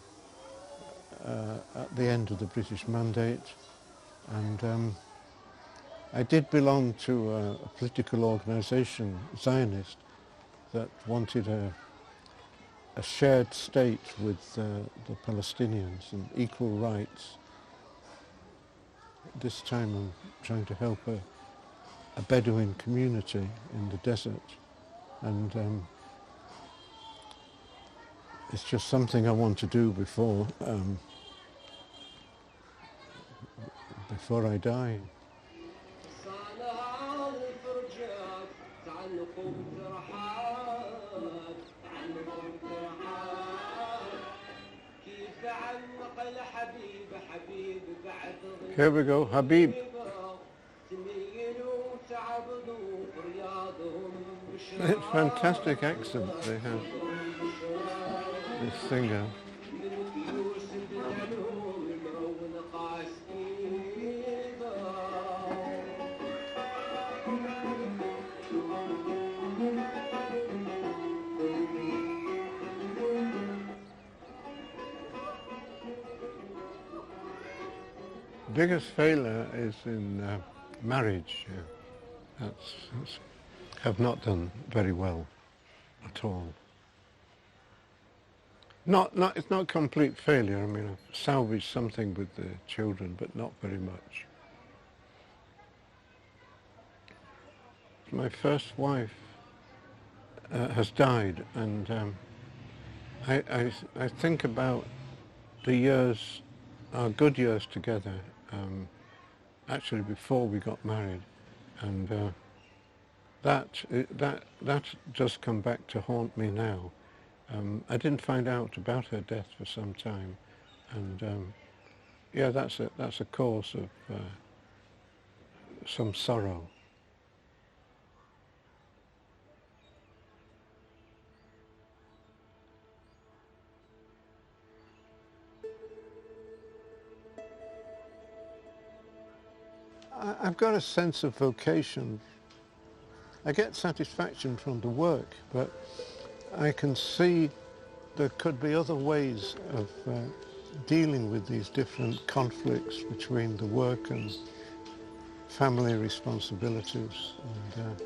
at the end of the British Mandate, and I did belong to a political organisation, Zionist, that wanted a shared state with the Palestinians and equal rights. This time I'm trying to help a Bedouin community in the desert, and it's just something I want to do before I die. Here we go, Habib. Fantastic accent they have, this singer. Biggest failure is in marriage. Yeah. That's have not done very well at all. It's not complete failure. I mean, I've salvaged something with the children, but not very much. My first wife has died, and I think about the years, our good years together, actually before we got married, and that just come back to haunt me now. I didn't find out about her death for some time, and yeah, that's a cause of some sorrow. I've got a sense of vocation. I get satisfaction from the work, but I can see there could be other ways of dealing with these different conflicts between the work and family responsibilities. And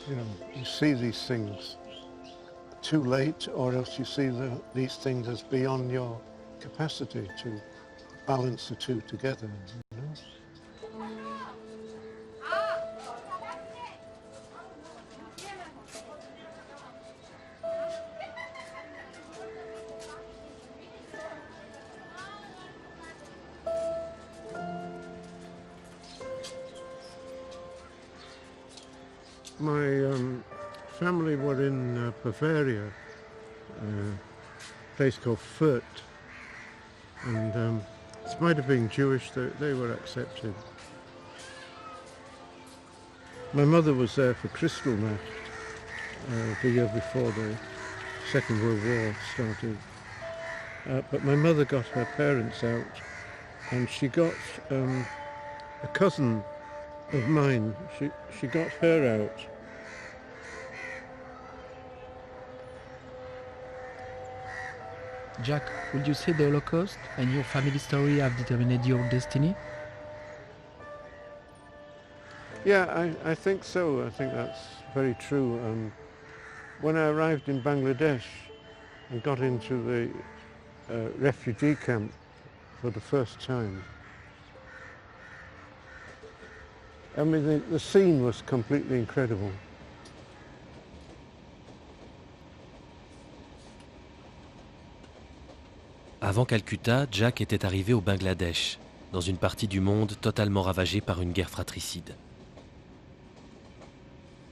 you see these things too late, or else you see these things as beyond your capacity to balance the two together. You know? My family were in Bavaria, a place called Fürth, and despite of being Jewish, they were accepted. My mother was there for Kristallnacht the year before the Second World War started, but my mother got her parents out, and she got a cousin of mine, she got her out. Jack, would you say the Holocaust and your family story have determined your destiny? Yeah, I think so. I think that's very true. When I arrived in Bangladesh and got into the refugee camp for the first time, I mean, the scene was completely incredible. Avant Calcutta, Jack était arrivé au Bangladesh, dans une partie du monde totalement ravagée par une guerre fratricide.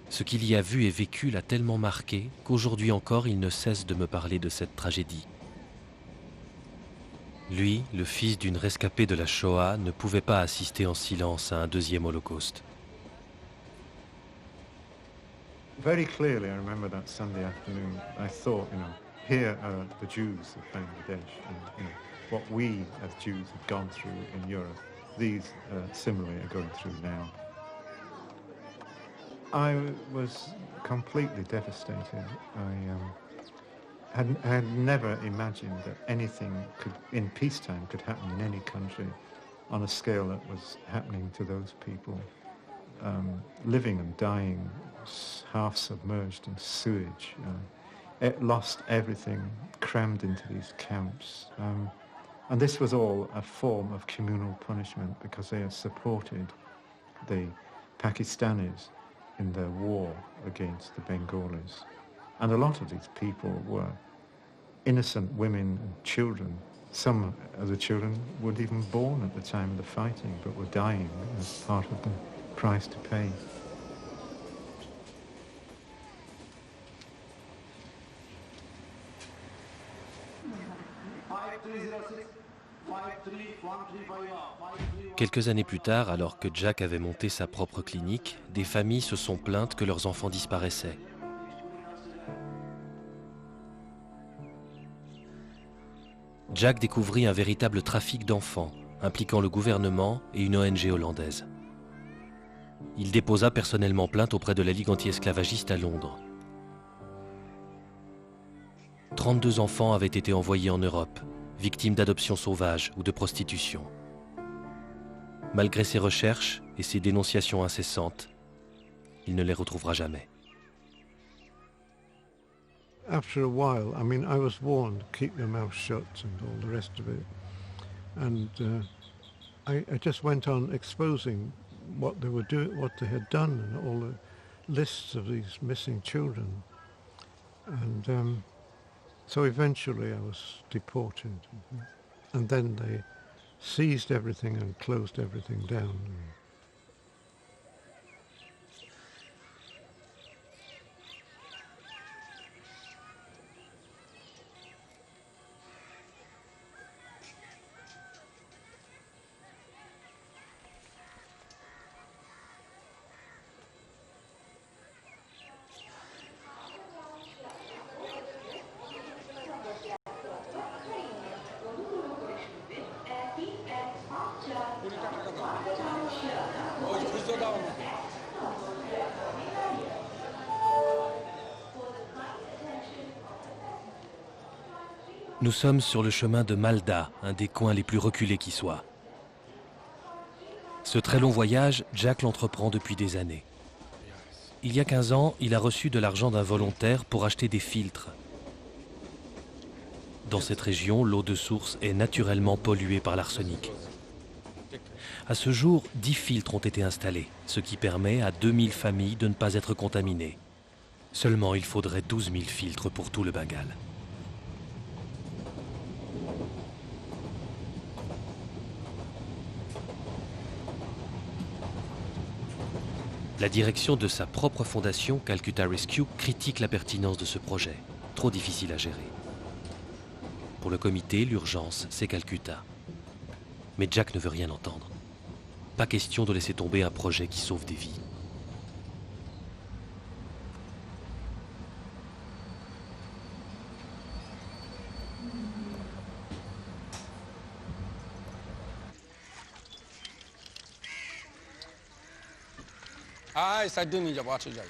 Ce qu'il y a vu et vécu l'a tellement marqué qu'aujourd'hui encore il ne cesse de me parler de cette tragédie. Lui, le fils d'une rescapée de la Shoah, ne pouvait pas assister en silence à un deuxième holocauste. Very clearly, I remember that Sunday afternoon. I thought, here are the Jews of Bangladesh, and what we as Jews have gone through in Europe, these similarly are going through now. I was completely devastated. I had never imagined that anything in peacetime could happen in any country on a scale that was happening to those people, living and dying, half submerged in sewage. It lost everything, crammed into these camps. And this was all a form of communal punishment because they had supported the Pakistanis in their war against the Bengalis. And a lot of these people were innocent women and children. Some of the children weren't even born at the time of the fighting, but were dying as part of the price to pay. Quelques années plus tard, alors que Jack avait monté sa propre clinique, des familles se sont plaintes que leurs enfants disparaissaient. Jack découvrit un véritable trafic d'enfants, impliquant le gouvernement et une ONG hollandaise. Il déposa personnellement plainte auprès de la Ligue anti-esclavagiste à Londres. 32 enfants avaient été envoyés en Europe, victimes d'adoption sauvage ou de prostitution. Malgré ses recherches et ses dénonciations incessantes, il ne les retrouvera jamais. After a while, I mean, I was warned, keep your mouth shut and all the rest of it. And I just went on exposing what they were doing, what they had done, and all the lists of these missing children. And so eventually I was deported. And then they seized everything and closed everything down. Nous sommes sur le chemin de Malda, un des coins les plus reculés qui soient. Ce très long voyage, Jack l'entreprend depuis des années. Il y a 15 ans, il a reçu de l'argent d'un volontaire pour acheter des filtres. Dans cette région, l'eau de source est naturellement polluée par l'arsenic. À ce jour, 10 filtres ont été installés, ce qui permet à 2000 familles de ne pas être contaminées. Seulement, il faudrait 12 000 filtres pour tout le Bengale. La direction de sa propre fondation, Calcutta Rescue, critique la pertinence de ce projet, trop difficile à gérer. Pour le comité, l'urgence, c'est Calcutta. Mais Jack ne veut rien entendre. Pas question de laisser tomber un projet qui sauve des vies. Ah, ça donne déjà pas déjà.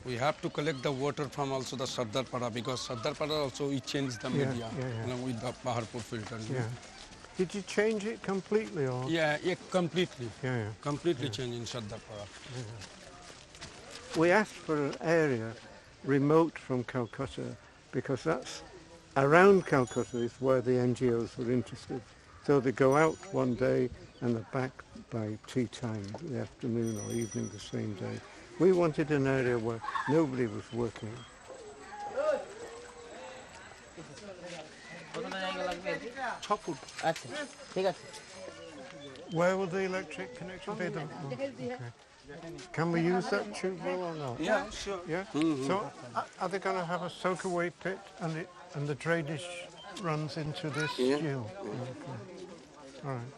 We have to collect the water from also the Sardarpara because Sardarpara also we changed the media along with the Paharpur filter. Yeah. Did you change it completely or? Yeah, completely. Yeah. Completely changed in Sardarpara. Yeah. We asked for an area remote from Calcutta because that's around Calcutta is where the NGOs were interested. So they go out one day and they're back by tea time, the afternoon or evening the same day. We wanted an area where nobody was working. Where will the electric connection be? Okay. Can we use that tube well or not? Yeah, sure. Yeah? So are they going to have a soak away pit and the drainage runs into this stew? Okay. All right.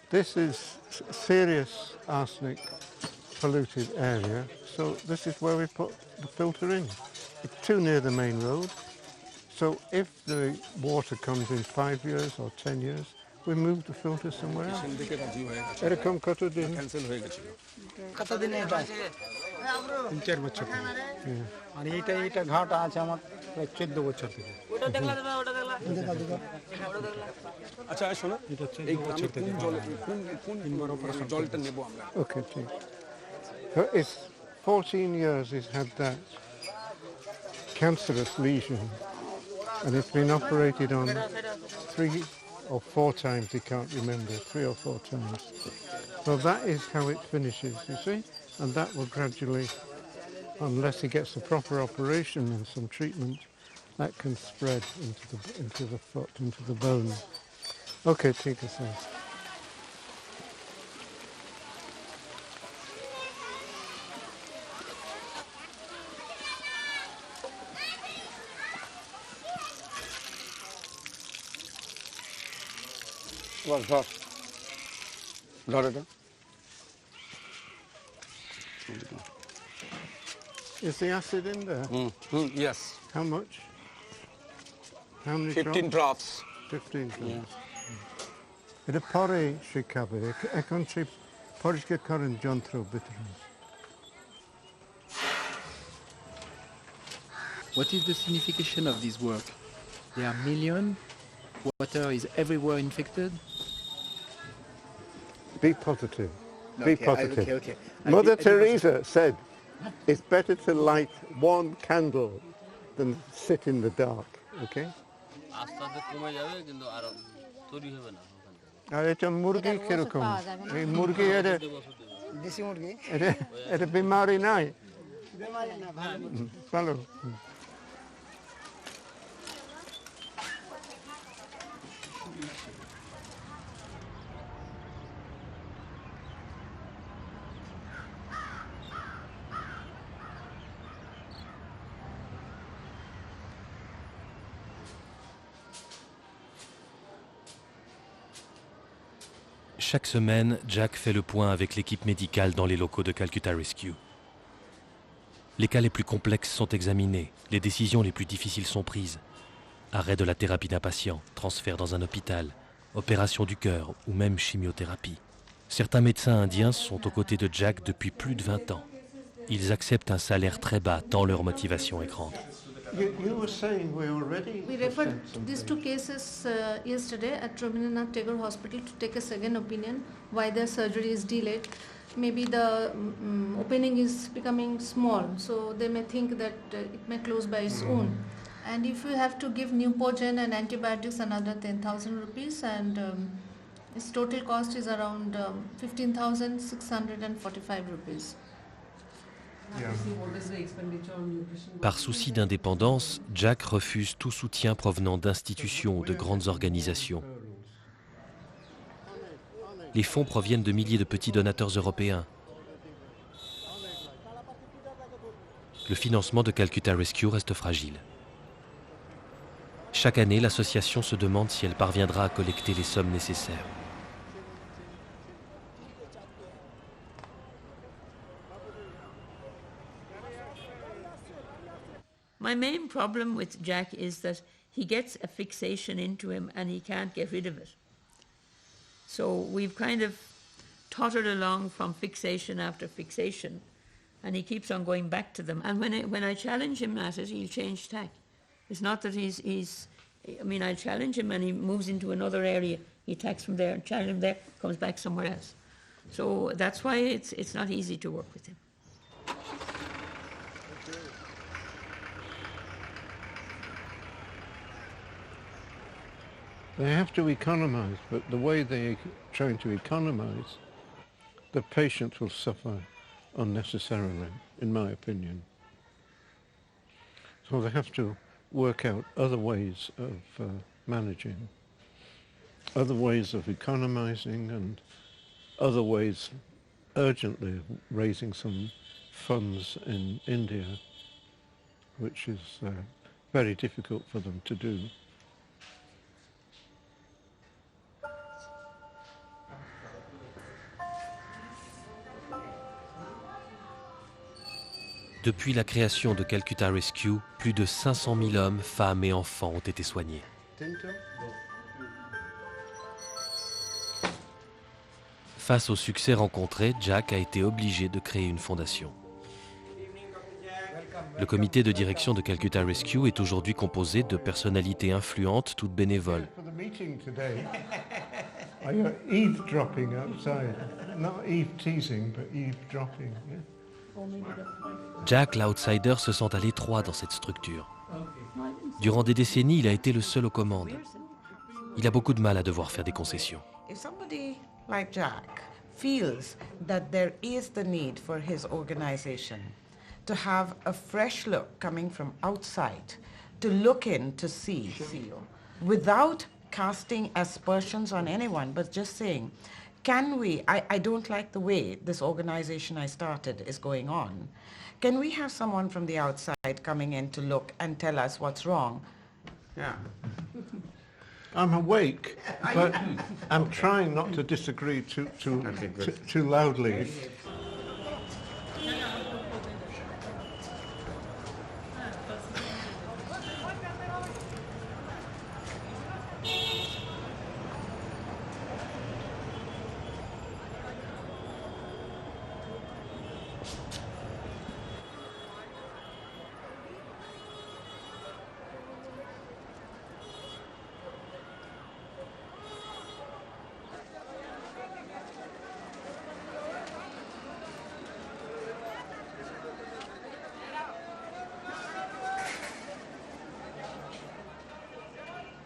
This is serious arsenic polluted area, so this is where we put the filter in. It's too near the main road, so if the water comes in 5 years or 10 years, we move the filter somewhere else. এরকম কতদিন? Cancel হয়ে গেছিল। কতদিন এটা? 3-4 বছর থেকে। আর এইটা ঘাটা আছে আমার প্রায় 14 বছর থেকে। ওটা দেখলা আচ্ছা শোনো এই গ্রামে কোন জল কোন জলটা নেব আমরা? Okay, ঠিক। So it's 14 years he's had that cancerous lesion and it's been operated on 3 or 4 times, he can't remember, 3 or 4 times. So that is how it finishes, you see? And that will gradually, unless he gets a proper operation and some treatment, that can spread into the foot, into the bone. Okay, take us out. Is the acid in there? Yes. How much? How many 15 drops? 15 drops. এটা পরে শিখাবে এখন সে পরিষ্কার করেন যন্ত্র ভিতরে What is the signification of this work? There are millions. Water is everywhere infected. Be positive. Be positive. Okay. Mother Teresa said, it's better to light one candle than sit in the dark. Okay? আর এটা মুরগি কিরকম? এই মুরগি দেশি মুরগি এটা বিমারি নাই? ভালো। Chaque semaine, Jack fait le point avec l'équipe médicale dans les locaux de Calcutta Rescue. Les cas les plus complexes sont examinés, les décisions les plus difficiles sont prises. Arrêt de la thérapie d'un patient, transfert dans un hôpital, opération du cœur ou même chimiothérapie. Certains médecins indiens sont aux côtés de Jack depuis plus de 20 ans. Ils acceptent un salaire très bas tant leur motivation est grande. You were saying we already... We referred these two cases yesterday at Rabindranath Tagore Hospital to take a second opinion why their surgery is delayed. Maybe the opening is becoming small, so they may think that it may close by its own. And if you have to give Neupogen and antibiotics, another 10,000 rupees, and its total cost is around 15,645 rupees. Par souci d'indépendance, Jack refuse tout soutien provenant d'institutions ou de grandes organisations. Les fonds proviennent de milliers de petits donateurs européens. Le financement de Calcutta Rescue reste fragile. Chaque année, l'association se demande si elle parviendra à collecter les sommes nécessaires. My main problem with Jack is that he gets a fixation into him and he can't get rid of it. So we've kind of tottered along from fixation after fixation, and he keeps on going back to them. And when I challenge him at it, he'll change tack. It's not that I challenge him and he moves into another area, he attacks from there, and challenge him there, comes back somewhere else. So that's why it's not easy to work with him. They have to economize, but the way they're trying to economize, the patient will suffer unnecessarily, in my opinion. So they have to work out other ways of managing, other ways of economizing, and other ways urgently raising some funds in India, which is very difficult for them to do. Depuis la création de Calcutta Rescue, plus de 500 000 hommes, femmes et enfants ont été soignés. Face au succès rencontré, Jack a été obligé de créer une fondation. Le comité de direction de Calcutta Rescue est aujourd'hui composé de personnalités influentes, toutes bénévoles. Are you eavesdropping outside? Not Eve teasing, but eavesdropping. Yeah? Jack, l'outsider, se sent à l'étroit dans cette structure. Durant des décennies, il a été le seul aux commandes. Il a beaucoup de mal à devoir faire des concessions. If somebody like Jack feels that there is the need for his organization to have a fresh look coming from outside, to look in to see, without casting aspersions on anyone, but just saying, can we, I don't like the way this organization I started is going on. Can we have someone from the outside coming in to look and tell us what's wrong? Yeah. I'm awake, but I'm trying not to disagree too loudly.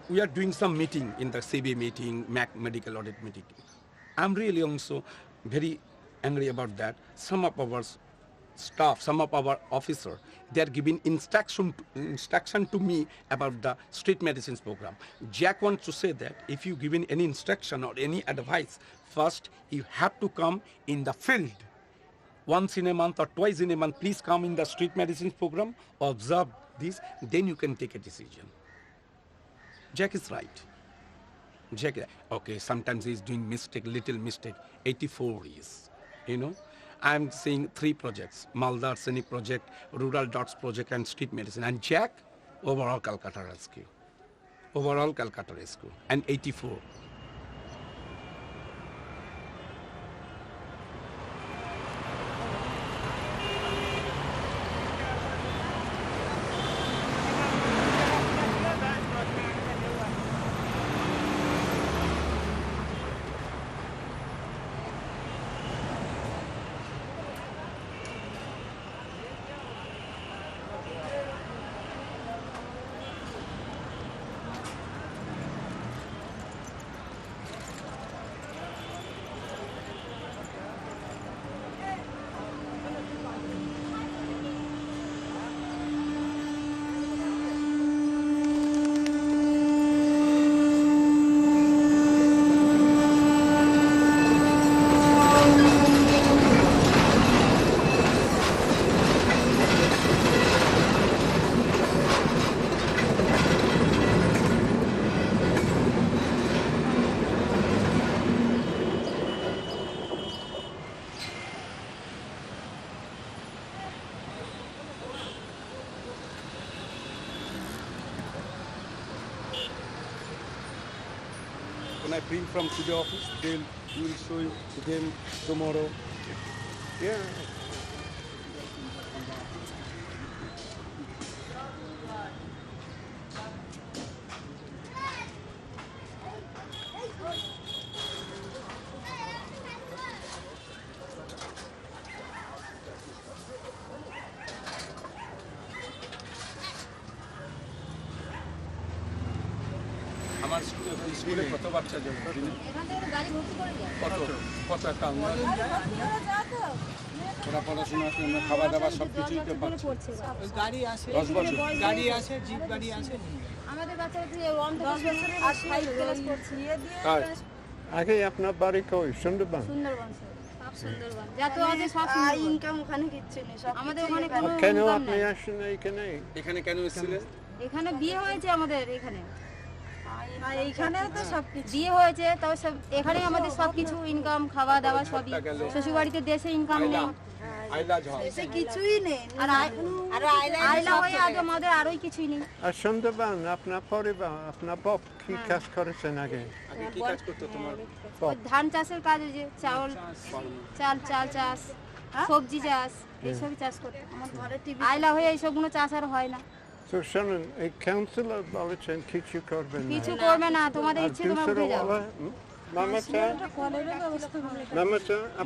We are doing some meeting in the CB meeting, medical audit meeting. I'm really also very angry about that. Some of our staff, some of our officers, they are giving instruction to me about the street medicines program. Jack wants to say that if you given any instruction or any advice, first you have to come in the field. Once in a month or twice in a month, please come in the street medicines program, observe this, then you can take a decision. Jack is right. Jack, okay, sometimes he's doing little mistake. 84 years, you know. I'm seeing 3 projects, Malda Arsenic project, Rural Dots project, and street medicine. And Jack, overall Kolkata Rescue. overall Kolkata rescue, and 84. When I bring from to the office, we will show you again tomorrow. Yeah. আমার স্কুলে কত বাচ্চা যাবে কত একটা ওরা পড়াশোনা খাওয়া দাওয়া সব কিছুই তো পাচ্ছে গাড়ি আছে 10 বছর গাড়ি আছে জিপ গাড়ি আছে আমাদের বাচ্চারা 10 বছরের আর 5 ক্লাস পড়ছে আগে আপনার বাড়ি কই সুন্দরবন সুন্দরবন সব সুন্দরবন যত আছে সব ইনকাম ওখানে কিচ্ছু নেই সব আমাদের ওখানে কোনো কেন আপনি আসেন এখানে এখানে কেন এসেছিলেন এখানে বিয়ে হয়েছে আমাদের এখানে এইখানেও তো সব বিয়ে হয়েছে তাও সব এখানেই আমাদের সব কিছু ইনকাম খাওয়া দাওয়া সবই শ্বশুর বাড়িতে দেশে ইনকাম নেই দেশে কিছুই নেই আর আইলা হয়ে আজ আমাদের আরোই কিছুই নেই আর সুন্দরবন আপনার পরিবার আপনার বাপ কি কাজ করেছেন আগে কি কাজ করতে তোমার ধান চাষের কাজ যে চাল চাষ সবজি চাষ এইসবই চাষ করতে আমার ঘরে টিভি আইলা হয়ে এইসবগুলো চাষ আর হয় না তো শুনুন এই কাউন্সিলর বলেছেন কিছু করবেন না কিছু করবে না তোমাদের ইচ্ছে তোমরা উঠে যাও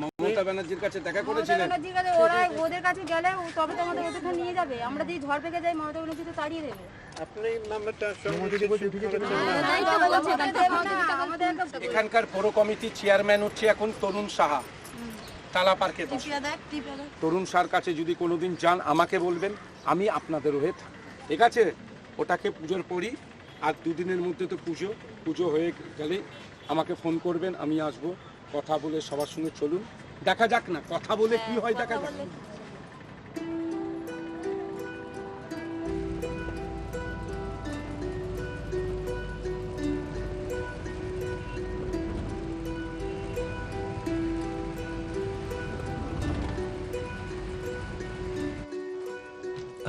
মমতা ব্যানার্জির কাছে দেখা করেছিলেন ওদের কাছে গেলে তবে তো আমাদের ওখানে নিয়ে যাবে আমরা যদি ঝড় পেকে যাই মমতা ব্যানার্জি তো তাড়িয়ে দেবে আপনি মামাটা এখানকার পৌর কমিটির চেয়ারম্যান হচ্ছে এখন তরুণ সাহা তালা পার্কে তরুণ সার কাছে যদি কোনোদিন যান আমাকে বলবেন আমি আপনাদের হয়ে থাকি ঠিক আছে ওটাকে পুজোর পরই আর 2 দিনের মধ্যে তো পুজো হয়ে গেলে আমাকে ফোন করবেন আমি আসব কথা বলে সবার সঙ্গে চলুন দেখা যাক না কথা বলে কি হয় দেখা যাক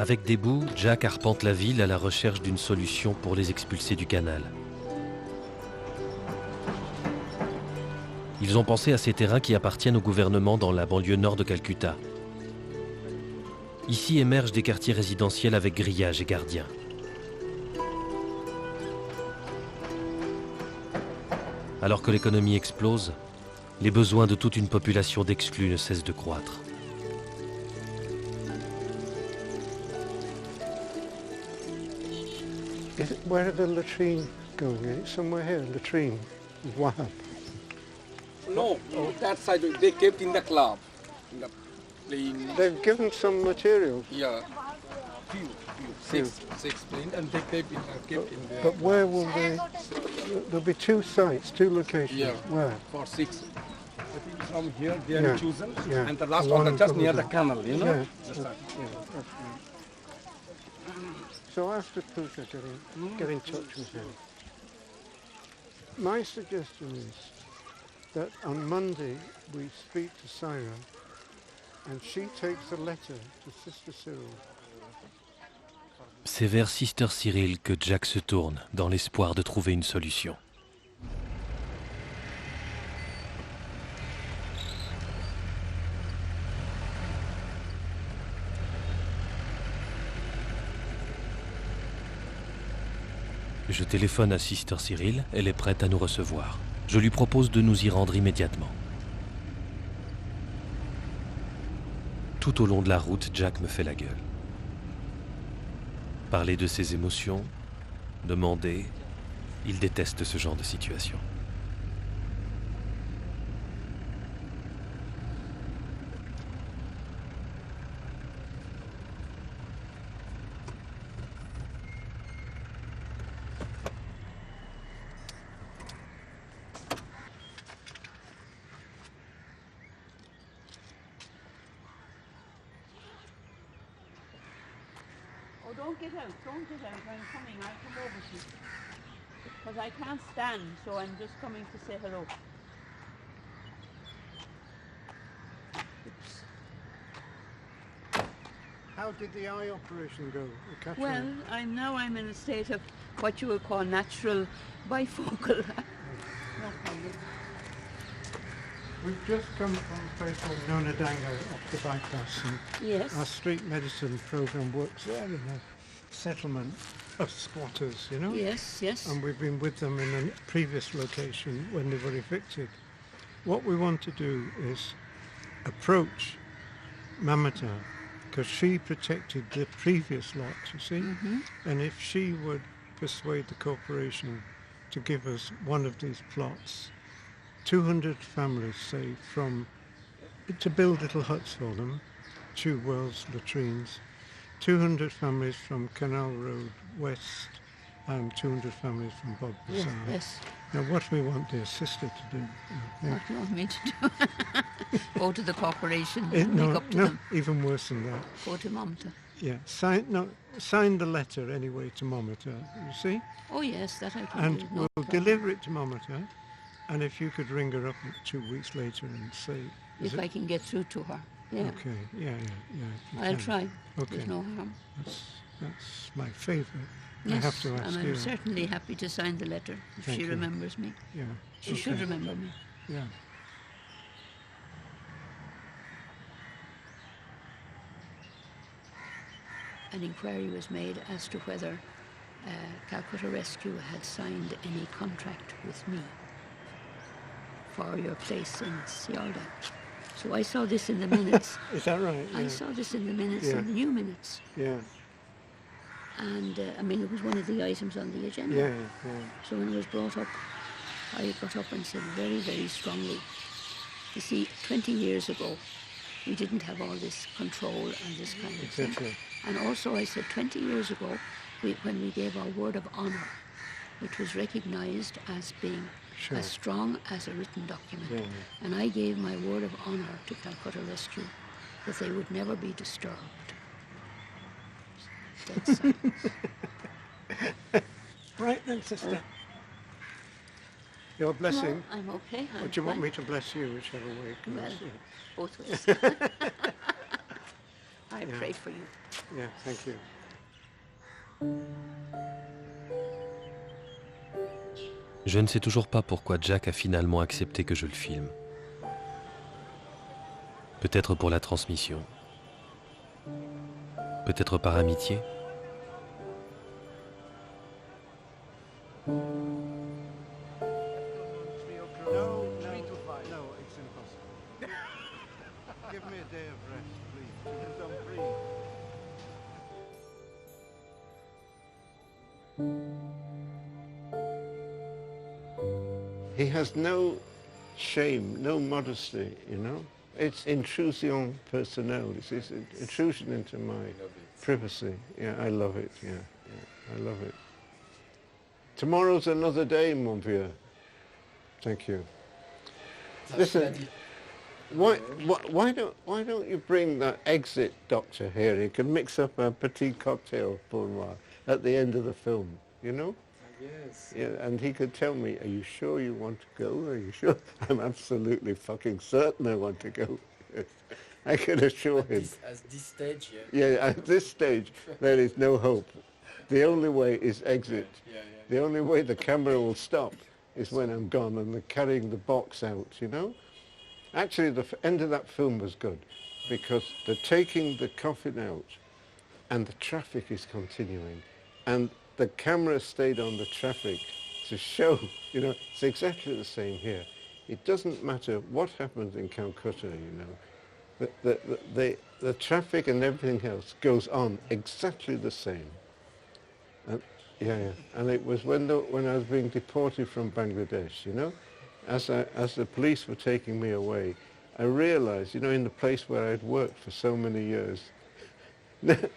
Avec des bouts, Jack arpente la ville à la recherche d'une solution pour les expulser du canal. Ils ont pensé à ces terrains qui appartiennent au gouvernement dans la banlieue nord de Calcutta. Ici émergent des quartiers résidentiels avec grillages et gardiens. Alors que l'économie explose, les besoins de toute une population d'exclus ne cessent de croître. Where are the latrine going? It's somewhere here, latrine. Wow. No, that side they kept in the club. They've given some materials. Yeah. Six plain and they kept in there. But where will they? There'll be 2 sites, 2 locations. Yeah. Where? For 6. I think from here they are chosen, and the last one one just near the canal, you know. So after Puka, get in touch with him. My suggestion is that on Monday we speak to Syra and she takes a letter to Sister Cyril. C'est vers Sister Cyril que Jack se tourne, dans l'espoir de trouver une solution. Je téléphone à Sister Cyril, elle est prête à nous recevoir. Je lui propose de nous y rendre immédiatement. Tout au long de la route, Jack me fait la gueule. Parler de ses émotions, demander, il déteste ce genre de situation. Don't get out, I'm coming, I'll come over to you. Because I can't stand, so I'm just coming to say hello. Oops. How did the eye operation go? Well, I'm in a state of what you would call natural bifocal. No problem. We've just come from a place called Nonadanga off the bypass, and yes. Our street medicine program works there in a settlement of squatters, you know? Yes, yes. And we've been with them in a previous location when they were evicted. What we want to do is approach Mamata, because she protected the previous lot, you see? Mm-hmm. And if she would persuade the corporation to give us one of these plots, 200 families, say, to build little huts for them, tube wells, latrines, 200 families from Canal Road West and 200 families from Bob Bazaar. Yes. Now what we want the sister to do. What do you want me to do? Go to the corporation and no, make up to no, them. even worse than that. Go to Mamata. Yeah, sign the letter anyway to Mamata, you see? Oh yes, that I can and do. We'll problem. deliver it to Mamata, and if you could ring her up 2 weeks later and say... If I can get through to her. Yeah. Okay, yeah. I'll try. Okay. There's no harm. That's my favourite. Yes, I have to ask and you. I'm certainly happy to sign the letter if Thank she you. remembers me. Yeah. She should remember me. Yeah. An inquiry was made as to whether Calcutta Rescue had signed any contract with me for your place in Sealda. So I saw this in the minutes. Is that right? I saw this in the minutes, in the new minutes. Yeah. And I mean, it was one of the items on the agenda. Yeah. So when it was brought up, I got up and said very, very strongly, you see, 20 years ago, we didn't have all this control and this kind of thing. And also I said 20 years ago, when we gave our word of honour, which was recognised as being as strong as a written document. And I gave my word of honour to Calcutta Rescue that they would never be disturbed. Dead silence. Right then, sister. Your blessing. No, I'm okay. Or do you want me to bless you, whichever way? Well, both ways. I pray for you. Yeah, thank you. Je ne sais toujours pas pourquoi Jack a finalement accepté que je le filme. Peut-être pour la transmission. Peut-être par amitié. Give me a day of rest, please. Don't breathe. He has no shame, no modesty, you know. It's intrusion personnelle. It's intrusion into my privacy. Yeah, I love it. Yeah, I love it. Tomorrow's another day, mon vieux. Thank you. Listen, why don't you bring that exit doctor here? He can mix up a petit cocktail pour moi at the end of the film, you know? Yes. Yeah, and he could tell me, are you sure you want to go? Are you sure? I'm absolutely fucking certain I want to go. I can assure him. At this stage, Yeah, at this stage, there is no hope. The only way is exit. The only way the camera will stop is when I'm gone and they're carrying the box out, you know? Actually, the end of that film was good because they're taking the coffin out and the traffic is continuing and the camera stayed on the traffic to show, you know, it's exactly the same here. It doesn't matter what happens in Calcutta, you know. The traffic and everything else goes on exactly the same. And, and it was when I was being deported from Bangladesh, you know, as the police were taking me away, I realized, you know, in the place where I'd worked for so many years,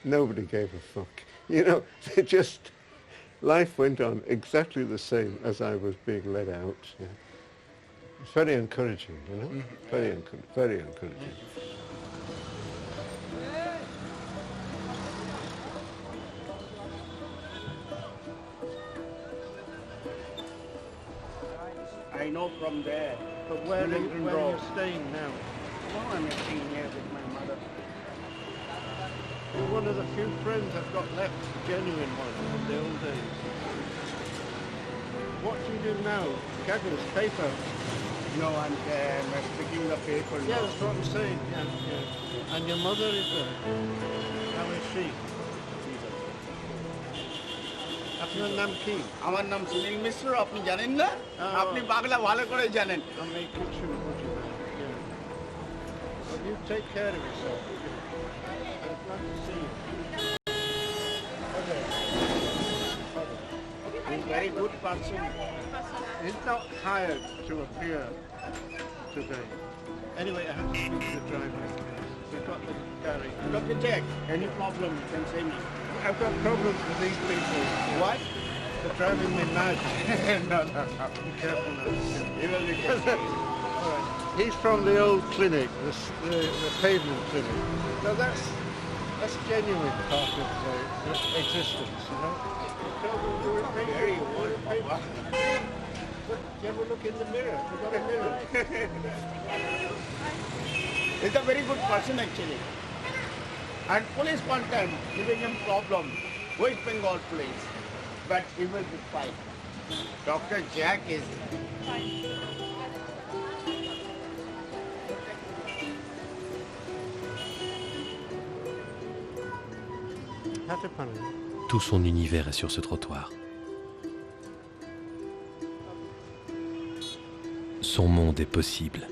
nobody gave a fuck. You know, they just, life went on exactly the same as I was being let out. Yeah. It's very encouraging, you know, very encouraging. I know from there. But where are you staying now? No, I'm staying here with my mother. You're one of the few friends I've got left, genuine ones from the old days. What do you do now? Kaggles, paper? No, I'm picking the paper. Yeah, that's what I'm saying. Yeah. And your mother is there? How is she? আপনার নাম কি? আমার নাম সুনীল মিশ্র, আপনি জানেন না? আপনি বাংলা ভালো করে জানেন। আমি কিছু বুঝি না। Well, you take care of yourself. I'd like to see you. He's a very good person. He's not hired to appear today. Anyway, I have to speak to the driver. We've got the carry. Dr. Jack, any problem, you can say me. I've got problems with these people. What? They're driving me mad. No. Be careful now. He will be careful. All right. He's from the old clinic, the pavement clinic. So that's genuine part of the existence, you know. Very good. You ever look in the mirror? You've got a mirror. He's a very good person actually. And police one time giving him problem, West Bengal police, but he will be fine. Dr. Jack is fine. Tout son univers est sur ce trottoir. Son monde est possible.